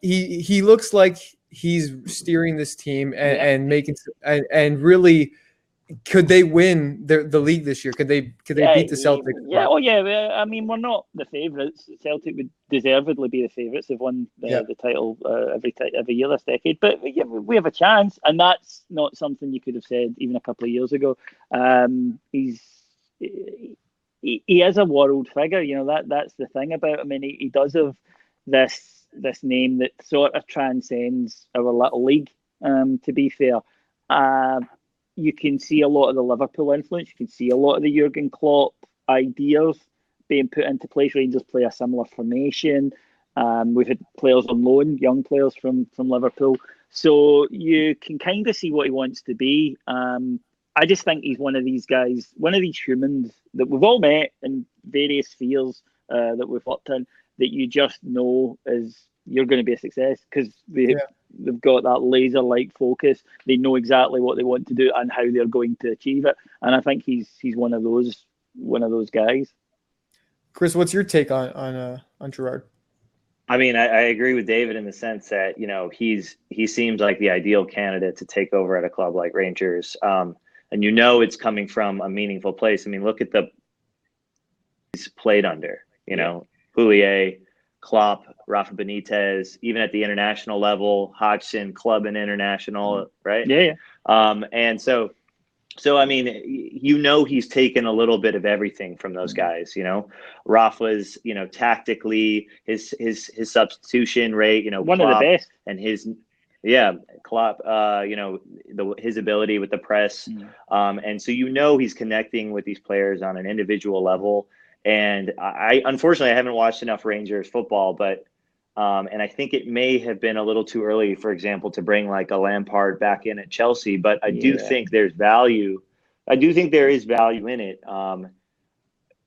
he looks like he's steering this team and making and really. Could they win the league this year? Could they beat the Celtic? Yeah, I mean, we're not the favourites. Celtic would deservedly be the favourites. They've won the title every year this decade. But we have a chance, and that's not something you could have said even a couple of years ago. He is a world figure. That's the thing about him, and he does have this name that sort of transcends our little league. To be fair. You can see a lot of the Liverpool influence. You can see a lot of the Jurgen Klopp ideas being put into place. Rangers play a similar formation. We've had players on loan, young players from Liverpool. So you can kind of see what he wants to be. I just think he's one of these guys, one of these humans that we've all met in various spheres that we've worked in, that you just know you're going to be a success because they've got that laser-like focus. They know exactly what they want to do and how they're going to achieve it. And I think he's one of those guys. Chris, what's your take on Gerrard? I mean, I agree with David in the sense that he seems like the ideal candidate to take over at a club like Rangers, and it's coming from a meaningful place. I mean, look at he's played under. Houllier, Klopp, Rafa Benitez, even at the international level, Hodgson, club and international, right? Yeah. And so I mean, he's taken a little bit of everything from those guys. Rafa's, tactically, his substitution rate, one Klopp, of the best, and Klopp, his ability with the press, and so he's connecting with these players on an individual level. And I unfortunately I haven't watched enough Rangers football, but and I think it may have been a little too early, for example, to bring like a Lampard back in at Chelsea. But I do think there's value. I do think there is value in it. And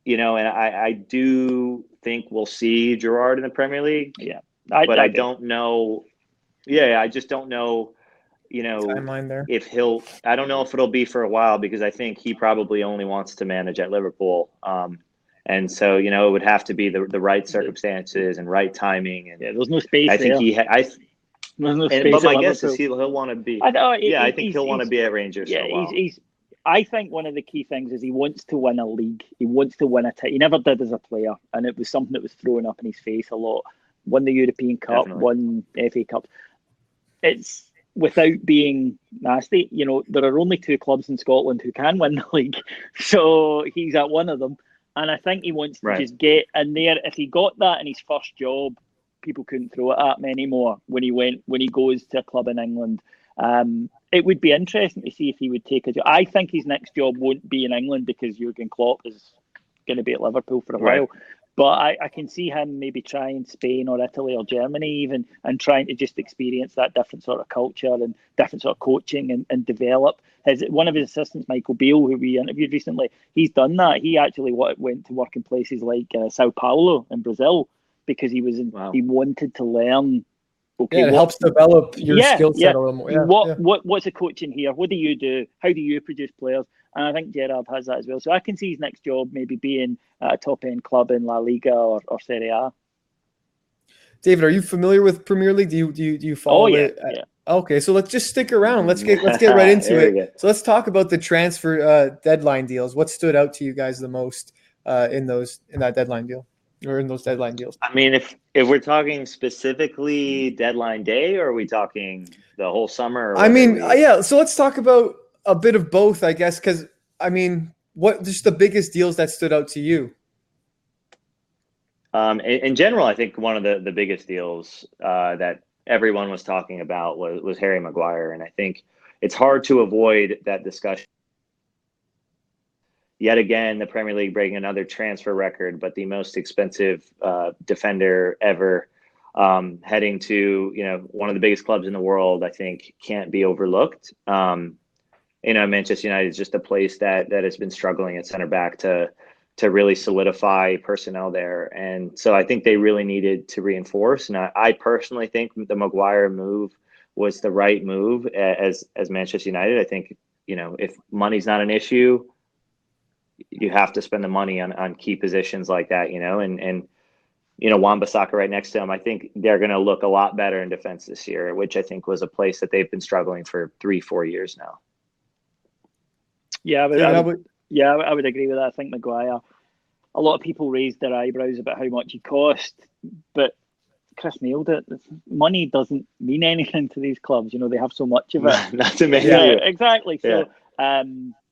I do think we'll see Gerrard in the Premier League. Yeah, I don't know. Yeah, I just don't know. Timeline there. I don't know if it'll be for a while because I think he probably only wants to manage at Liverpool. And so, it would have to be the right circumstances and right timing. And there's no space. I think there's no space. But my guess is he'll want to be. I think he'll want to be at Rangers for a while. I think one of the key things is he wants to win a league. He wants to win a title. He never did as a player, and it was something that was thrown up in his face a lot. Won the European Cup, won FA Cup. It's without being nasty. There are only 2 clubs in Scotland who can win the league, so he's at one of them. And I think he wants to just get in there. If he got that in his first job, people couldn't throw it at him anymore. When he goes to a club in England, it would be interesting to see if he would take a job. I think his next job won't be in England because Jurgen Klopp is going to be at Liverpool for a while. But I can see him maybe trying Spain or Italy or Germany even, and trying to just experience that different sort of culture and different sort of coaching and develop. One of his assistants, Michael Beale, who we interviewed recently, he's done that. He actually went to work in places like Sao Paulo in Brazil because he wanted to learn. Okay, it helps develop your skill set a little more. What's a coaching here? What do you do? How do you produce players? And I think Gerrard has that as well. So I can see his next job maybe being at a top-end club in La Liga or Serie A. David, are you familiar with Premier League? Do you follow it? Yeah. Okay, so let's just stick around. Let's get right into it. So let's talk about the transfer deadline deals. What stood out to you guys the most in that deadline deal, or in those deadline deals? I mean, if we're talking specifically deadline day, or are we talking the whole summer? So let's talk about a bit of both, I guess, because what just the biggest deals that stood out to you? In general, I think one of the biggest deals that everyone was talking about was Harry Maguire, and I think it's hard to avoid that discussion. Yet again, the Premier League breaking another transfer record, but the most expensive defender ever, heading to one of the biggest clubs in the world, I think can't be overlooked. Manchester United is just a place that has been struggling at center back to really solidify personnel there. And so I think they really needed to reinforce. And I personally think the Maguire move was the right move as Manchester United. I think, if money's not an issue, you have to spend the money on key positions like that, and Wan-Bissaka right next to him. I think they're going to look a lot better in defense this year, which I think was a place that they've been struggling for 3-4 years now. Yeah, I would agree with that. I think Maguire, a lot of people raised their eyebrows about how much he cost, but Chris nailed it. Money doesn't mean anything to these clubs. They have so much of it. Not to mention. Yeah, exactly. So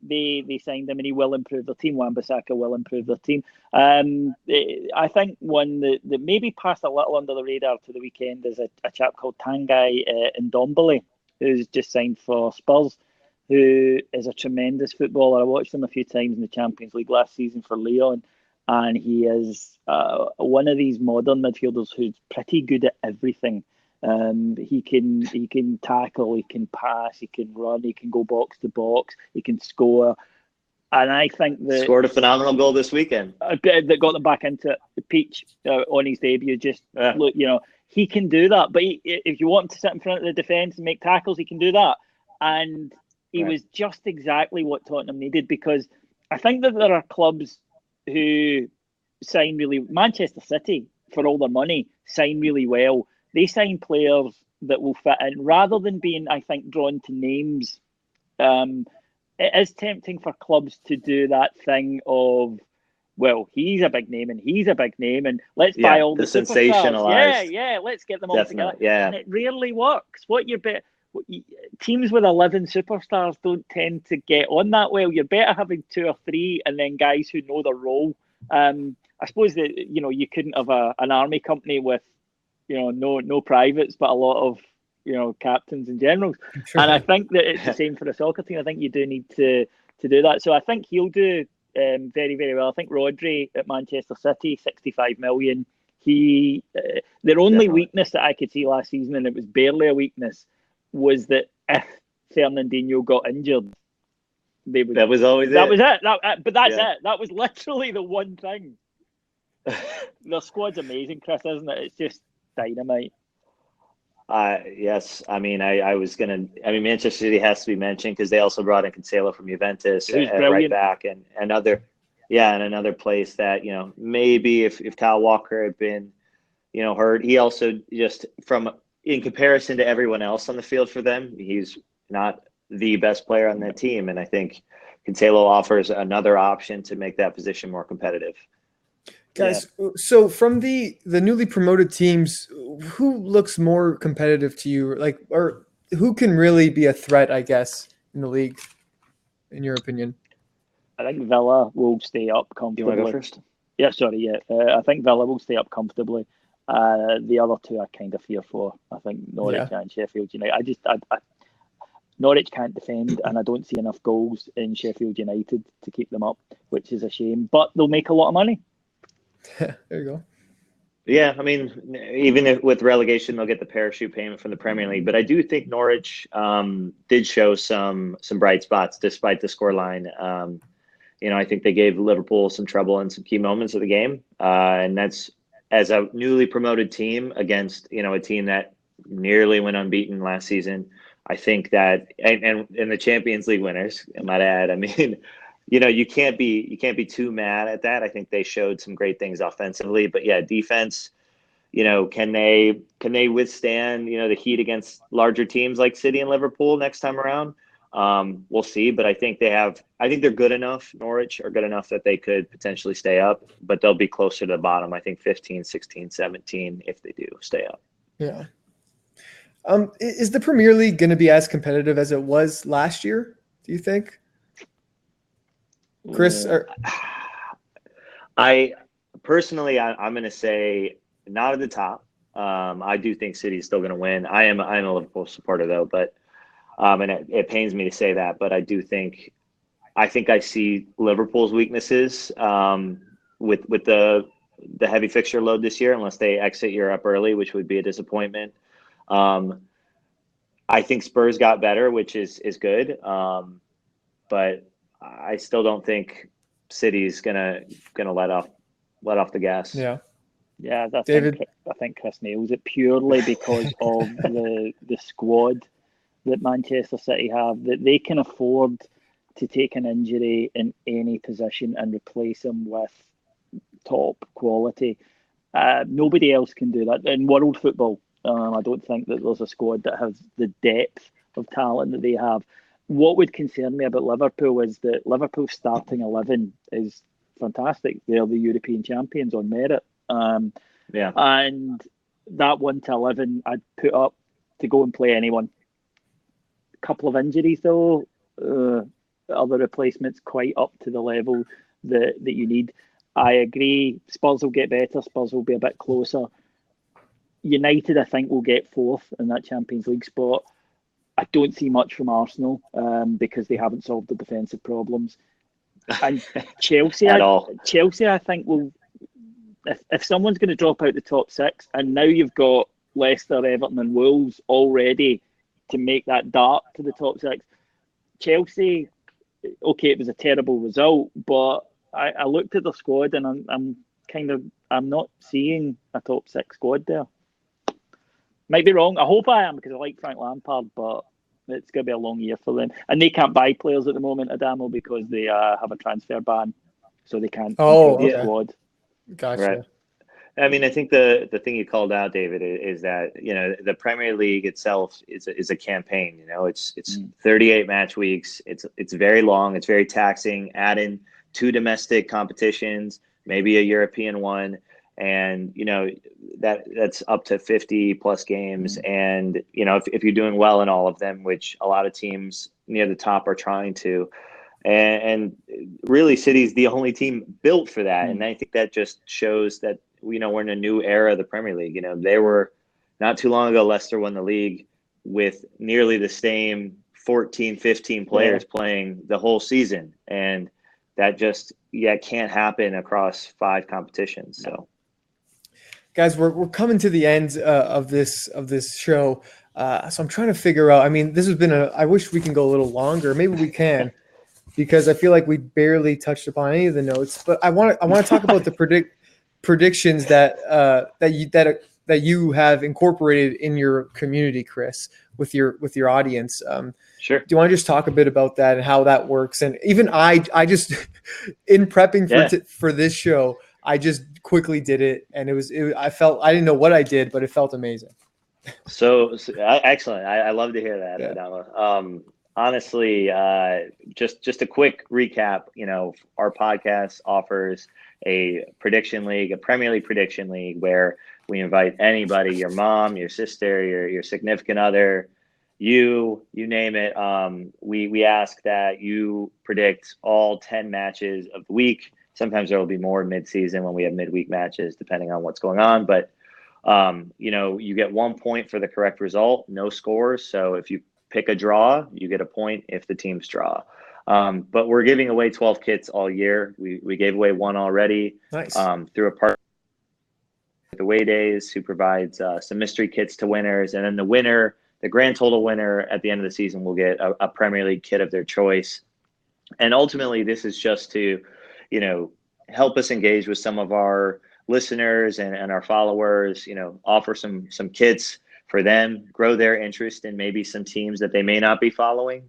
they signed him, and he will improve their team. Wan-Bissaka will improve their team. I think one that maybe passed a little under the radar to the weekend is a chap called Tanguy Ndombele, who's just signed for Spurs, who is a tremendous footballer. I watched him a few times in the Champions League last season for Lyon, and he is one of these modern midfielders who's pretty good at everything. He can tackle, he can pass, he can run, he can go box to box, he can score. And I think that scored a phenomenal goal this weekend. That got them back into it. The Peach on his debut. Look, he can do that. But if you want him to sit in front of the defence and make tackles, he can do that. And he was just exactly what Tottenham needed, because I think that there are clubs who sign really. Manchester City, for all their money, sign really well. They sign players that will fit in rather than being, I think, drawn to names. It is tempting for clubs to do that thing of, well, he's a big name and he's a big name, and let's buy all the sensationalized. Yeah, let's get them all together. Yeah. And it rarely works. Teams with 11 superstars don't tend to get on that well. You're better having 2 or 3 and then guys who know their role. I suppose that you couldn't have an army company with no privates, but a lot of captains and generals. Sure. And I think that it's the same for a soccer team. I think you do need to do that. So I think he'll do very, very well. I think Rodri at Manchester City, 65 million. Their only weakness that I could see last season, and it was barely a weakness, was that if Fernandinho got injured, that was always it. That was it. But that's it. That was literally the one thing. Their squad's amazing, Chris, isn't it? It's just dynamite. Yes. Manchester City has to be mentioned because they also brought in Cancelo from Juventus at right back, and another place that maybe if Kyle Walker had been hurt, he also just in comparison to everyone else on the field for them, he's not the best player on that team. And I think Cancelo offers another option to make that position more competitive. Guys, so from the newly promoted teams, who looks more competitive to you? Like, or who can really be a threat, I guess, in the league, in your opinion? I think Villa will stay up comfortably. Do you want to go first? Yeah, sorry, yeah. I think Villa will stay up comfortably. The other two I kind of fear for. I think Norwich and Sheffield United. Norwich can't defend, and I don't see enough goals in Sheffield United to keep them up, which is a shame. But they'll make a lot of money. There you go. Yeah, I mean, even with relegation, they'll get the parachute payment from the Premier League. But I do think Norwich did show some bright spots despite the scoreline. I think they gave Liverpool some trouble in some key moments of the game, and that's as a newly promoted team against a team that nearly went unbeaten last season. I think that, and the Champions League winners, I might add. I mean, you can't be too mad at that. I think they showed some great things offensively, but yeah, defense. Can they withstand the heat against larger teams like City and Liverpool next time around? We'll see, but I think they're good enough. Norwich are good enough that they could potentially stay up, but they'll be closer to the bottom. I think 15, 16, 17 if they do stay up. Yeah. Is the Premier League going to be as competitive as it was last year, do you think? Chris? I personally, I'm going to say not at the top. I do think City is still going to win. I'm a Liverpool supporter though, but and it pains me to say that, but I think I see Liverpool's weaknesses with the heavy fixture load this year, unless they exit Europe early, which would be a disappointment. I think Spurs got better, which is good, but I still don't think City's gonna let off the gas. Yeah. Yeah, David? I think Chris nails it purely because of the squad that Manchester City have, that they can afford to take an injury in any position and replace him with top quality. Nobody else can do that in world football. I don't think that there's a squad that has the depth of talent that they have. What would concern me about Liverpool is that Liverpool's starting 11 is fantastic. They're the European champions on merit. And that 1-11 I'd put up to go and play anyone. A couple of injuries though, other replacements quite up to the level that you need. I agree. Spurs will get better. Spurs will be a bit closer. United, I think, will get fourth in that Champions League spot. I don't see much from Arsenal because they haven't solved the defensive problems. And Chelsea, Chelsea, I think, will. If someone's going to drop out the top six, and now you've got Leicester, Everton, and Wolves already to make that dart to the top six. Chelsea, okay, it was a terrible result, but I looked at the squad and I'm not seeing a top six squad there. Might be wrong. I hope I am because I like Frank Lampard, but it's going to be a long year for them. And they can't buy players at the moment, Adamo, because they have a transfer ban, so they can't. The squad. Gotcha. Right. I mean, I think the thing you called out, David, is that the Premier League itself is a campaign. It's 38 match weeks. It's very long. It's very taxing. Add in 2 domestic competitions, maybe a European one, and that's up to 50 plus games. And if you're doing well in all of them, which a lot of teams near the top are trying to. And really, City's the only team built for that, and I think that just shows that we're in a new era of the Premier League. They were not too long ago. Leicester won the league with nearly the same 14, 15 players playing the whole season, and that just can't happen across 5 competitions. So, guys, we're coming to the end of this show, so I'm trying to figure out. I mean, this has been I wish we can go a little longer. Maybe we can. Because I feel like we barely touched upon any of the notes, but I want to talk about the predictions that you have incorporated in your community, Chris, with your audience. Sure. Do you want to just talk a bit about that and how that works? And even I just in prepping for this show, I just quickly did it, and I didn't know what I did, but it felt amazing. So excellent. I love to hear that, Adama. honestly, just a quick recap. Our podcast offers a prediction league, a Premier League prediction league, where we invite anybody, your mom, your sister, your significant other, you name it. We ask that you predict all 10 matches of the week. Sometimes there will be more mid-season when we have midweek matches, depending on what's going on. But you get 1 point for the correct result, no scores. So if you pick a draw, you get a point if the teams draw. But we're giving away 12 kits all year. We gave away one already. Nice. Through a partner with Away Days, who provides some mystery kits to winners. And then the winner, the grand total winner at the end of the season, will get a Premier League kit of their choice. And ultimately, this is just to, help us engage with some of our listeners and our followers, offer some kits for them, grow their interest in maybe some teams that they may not be following.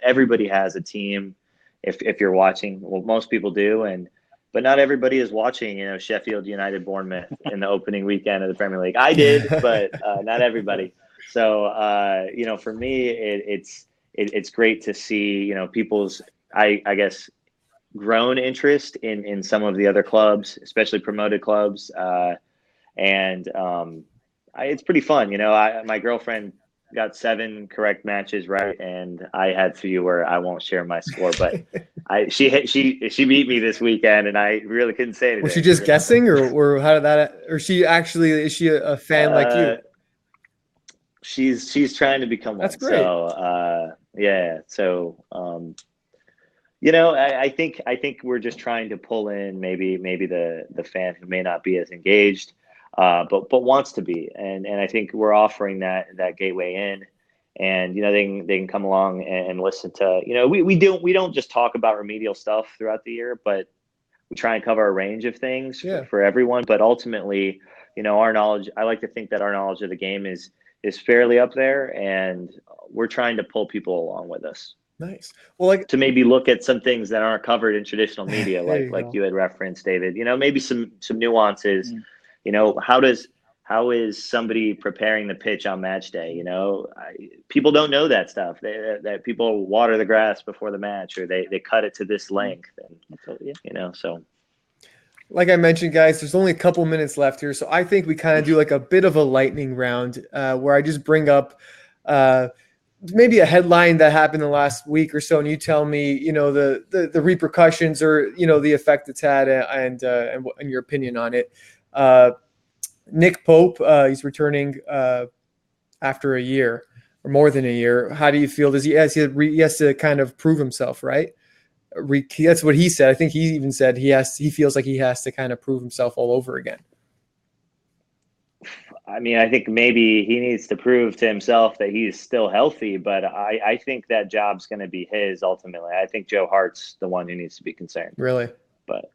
Everybody has a team if you're watching. Well, most people do, but not everybody is watching, Sheffield United, Bournemouth in the opening weekend of the Premier League. I did, but not everybody. So, for me, it's great to see, people's, I guess, grown interest in some of the other clubs, especially promoted clubs. It's pretty fun. My girlfriend got 7 correct matches right, and I had fewer. I won't share my score, but she beat me this weekend, and I really couldn't say anything. Was she just guessing, or how did that? Or is she a fan like you? She's trying to become one. That's great. So yeah. So I think we're just trying to pull in maybe the fan who may not be as engaged, but wants to be, and I think we're offering that gateway in, and they can come along and listen to, we don't just talk about remedial stuff throughout the year, but we try and cover a range of things for everyone. But ultimately, our knowledge, I like to think that our knowledge of the game is fairly up there, and we're trying to pull people along with us. Nice. Well, to maybe look at some things that aren't covered in traditional media, like you had referenced, David. Maybe some nuances. How is somebody preparing the pitch on match day? People don't know that stuff. That people water the grass before the match, or they cut it to this length, and so. Like I mentioned, guys, there's only a couple minutes left here, so I think we kind of do like a bit of a lightning round, where I just bring up maybe a headline that happened the last week or so, and you tell me, the repercussions, or the effect it's had, and your opinion on it. Nick Pope, he's returning after a year or more than a year. How do you feel? He has to kind of prove himself, right? That's what he said. I think he even said he feels like he has to kind of prove himself all over again. I mean, I think maybe he needs to prove to himself that he's still healthy, but I think that job's going to be his ultimately. I think Joe Hart's the one who needs to be concerned. Really? But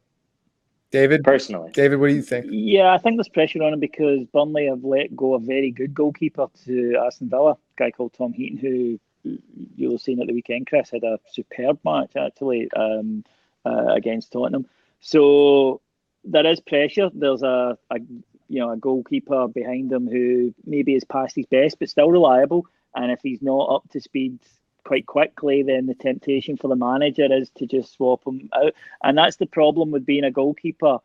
David, personally, what do you think? Yeah, I think there's pressure on him because Burnley have let go a very good goalkeeper to Aston Villa, a guy called Tom Heaton, who you'll have seen at the weekend, Chris, had a superb match actually against Tottenham. So there is pressure. There's a goalkeeper behind him who maybe is past his best, but still reliable. And if he's not up to speed quite quickly, then the temptation for the manager is to just swap him out. And that's the problem with being a goalkeeper.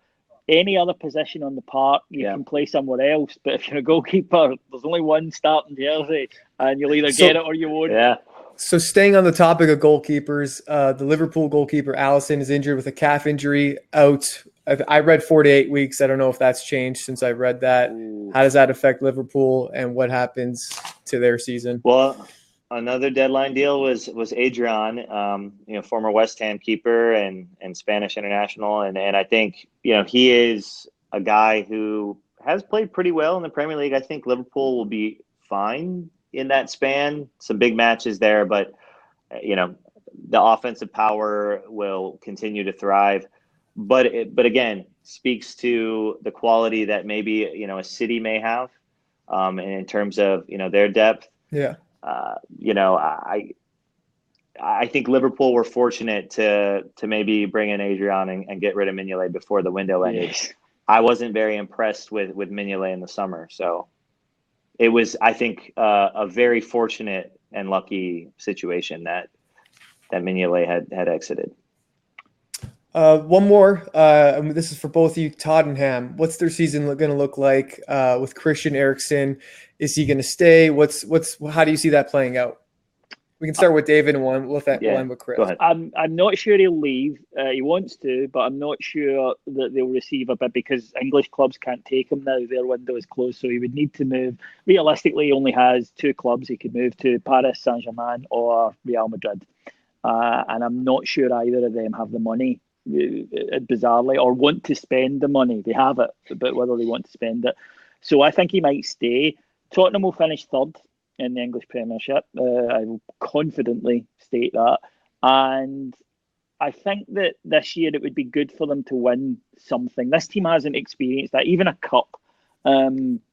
Any other position on the park, you can play somewhere else. But if you're a goalkeeper, there's only one starting jersey, and you'll either get it or you won't. Yeah. So staying on the topic of goalkeepers, the Liverpool goalkeeper Alisson is injured with a calf injury, out. I read 4 to 8 weeks. I don't know if that's changed since I read that. Ooh. How does that affect Liverpool, and what happens to their season? Well, another deadline deal was Adrian, former West Ham keeper and Spanish international, and I think he is a guy who has played pretty well in the Premier League. I think Liverpool will be fine in that span. Some big matches there, but the offensive power will continue to thrive. But again, speaks to the quality that maybe a City may have, and in terms of their depth. Yeah. I think Liverpool were fortunate to maybe bring in Adrian and get rid of Mignolet before the window ended. Yes. I wasn't very impressed with Mignolet in the summer, so it was, I think, a very fortunate and lucky situation that Mignolet had exited. One more. This is for both of you, Tottenham. What's their season going to look like with Christian Eriksen? Is he going to stay? How do you see that playing out? We can start with David and we'll end with Chris. Go ahead. I'm not sure he'll leave. He wants to, but I'm not sure that they'll receive a bid because English clubs can't take him now. Their window is closed, so he would need to move. Realistically, he only has 2 clubs he could move to: Paris Saint-Germain or Real Madrid. And I'm not sure either of them have the money, bizarrely, or want to spend the money. They have it, but whether they want to spend it. So I think he might stay. Tottenham will finish third in the English Premiership. I will confidently state that. And I think that this year it would be good for them to win something. This team hasn't experienced that, even a cup,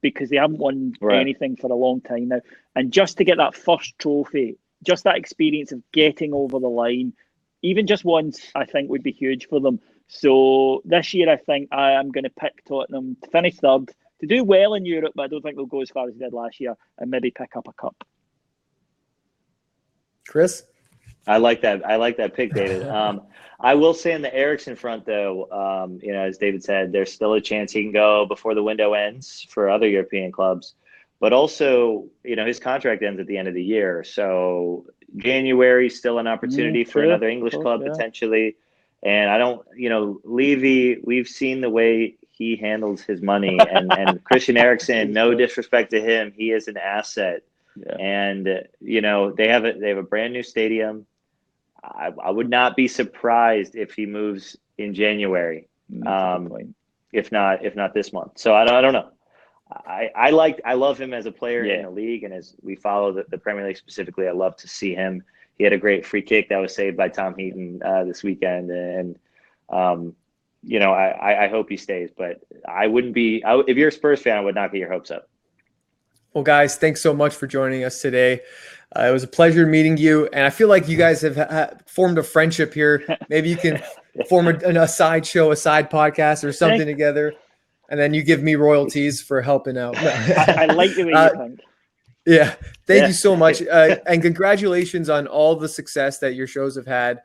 because they haven't won anything for a long time now. And just to get that first trophy, just that experience of getting over the line, even just once, I think would be huge for them. So this year, I think I am going to pick Tottenham to finish third, to do well in Europe, but I don't think they'll go as far as they did last year, and maybe pick up a cup. Chris? I like that pick, David. I will say on the Eriksen front, though, as David said, there's still a chance he can go before the window ends for other European clubs. But also, his contract ends at the end of the year. So January, still an opportunity for another English club potentially. And I don't, Levy, we've seen the way he handles his money. And Christian Eriksen, no disrespect to him, he is an asset. Yeah. And, they have a brand new stadium. I would not be surprised if he moves in January, if not this month. So I don't know. I love him as a player in the league, and as we follow the Premier League specifically, I love to see him. He had a great free kick that was saved by Tom Heaton this weekend, and I hope he stays. But I wouldn't be. If you're a Spurs fan, I would not get your hopes up. Well, guys, thanks so much for joining us today. It was a pleasure meeting you, and I feel like you guys have formed a friendship here. Maybe you can form a side show, a side podcast, or something together. And then you give me royalties for helping out. I like the way you think. Yeah. Thank you so much. And congratulations on all the success that your shows have had.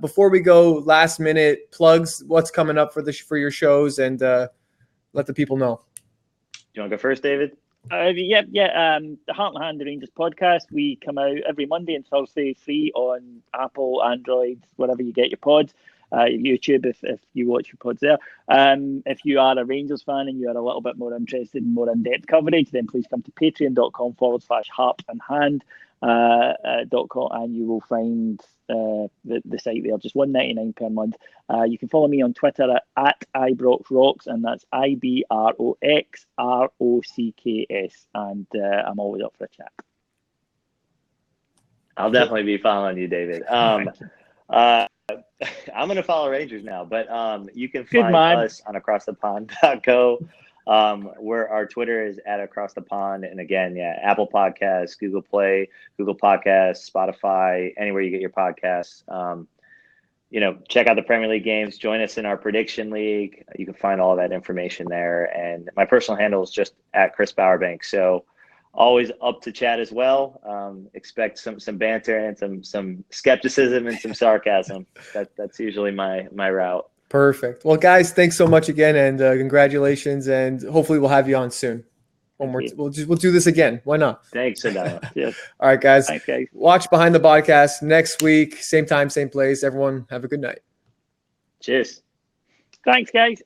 Before we go, last minute plugs, what's coming up for your shows, and let the people know. Do you want to go first, David? The Heart and Hand the Rangers podcast. We come out every Monday and Thursday free on Apple, Android, wherever you get your pods. YouTube if you watch your pods there. If you are a Rangers fan and you are a little bit more interested in more in-depth coverage, then please come to patreon.com/heartandhand.com and you will find the site there, just $1.99 per month. You can follow me on Twitter at ibroxrocks, and that's IBROXROCKS, and I'm always up for a chat. I'll definitely be following you, David. I'm going to follow Rangers now, but you can find us on acrossthepond.co, where our Twitter is at acrossthepond. And again, Apple Podcasts, Google Play, Google Podcasts, Spotify, anywhere you get your podcasts. Check out the Premier League games. Join us in our prediction league. You can find all of that information there. And my personal handle is just at Chris Bowerbank. So always up to chat as well. Expect some banter and some skepticism and some sarcasm. That's usually my route. Perfect. Well, guys, thanks so much again, and congratulations. And hopefully we'll have you on soon. We'll do this again. Why not? Thanks, Adela. Yes. All right, guys. Thanks, guys. Watch Behind the Podcast next week, same time, same place. Everyone, have a good night. Cheers. Thanks, guys.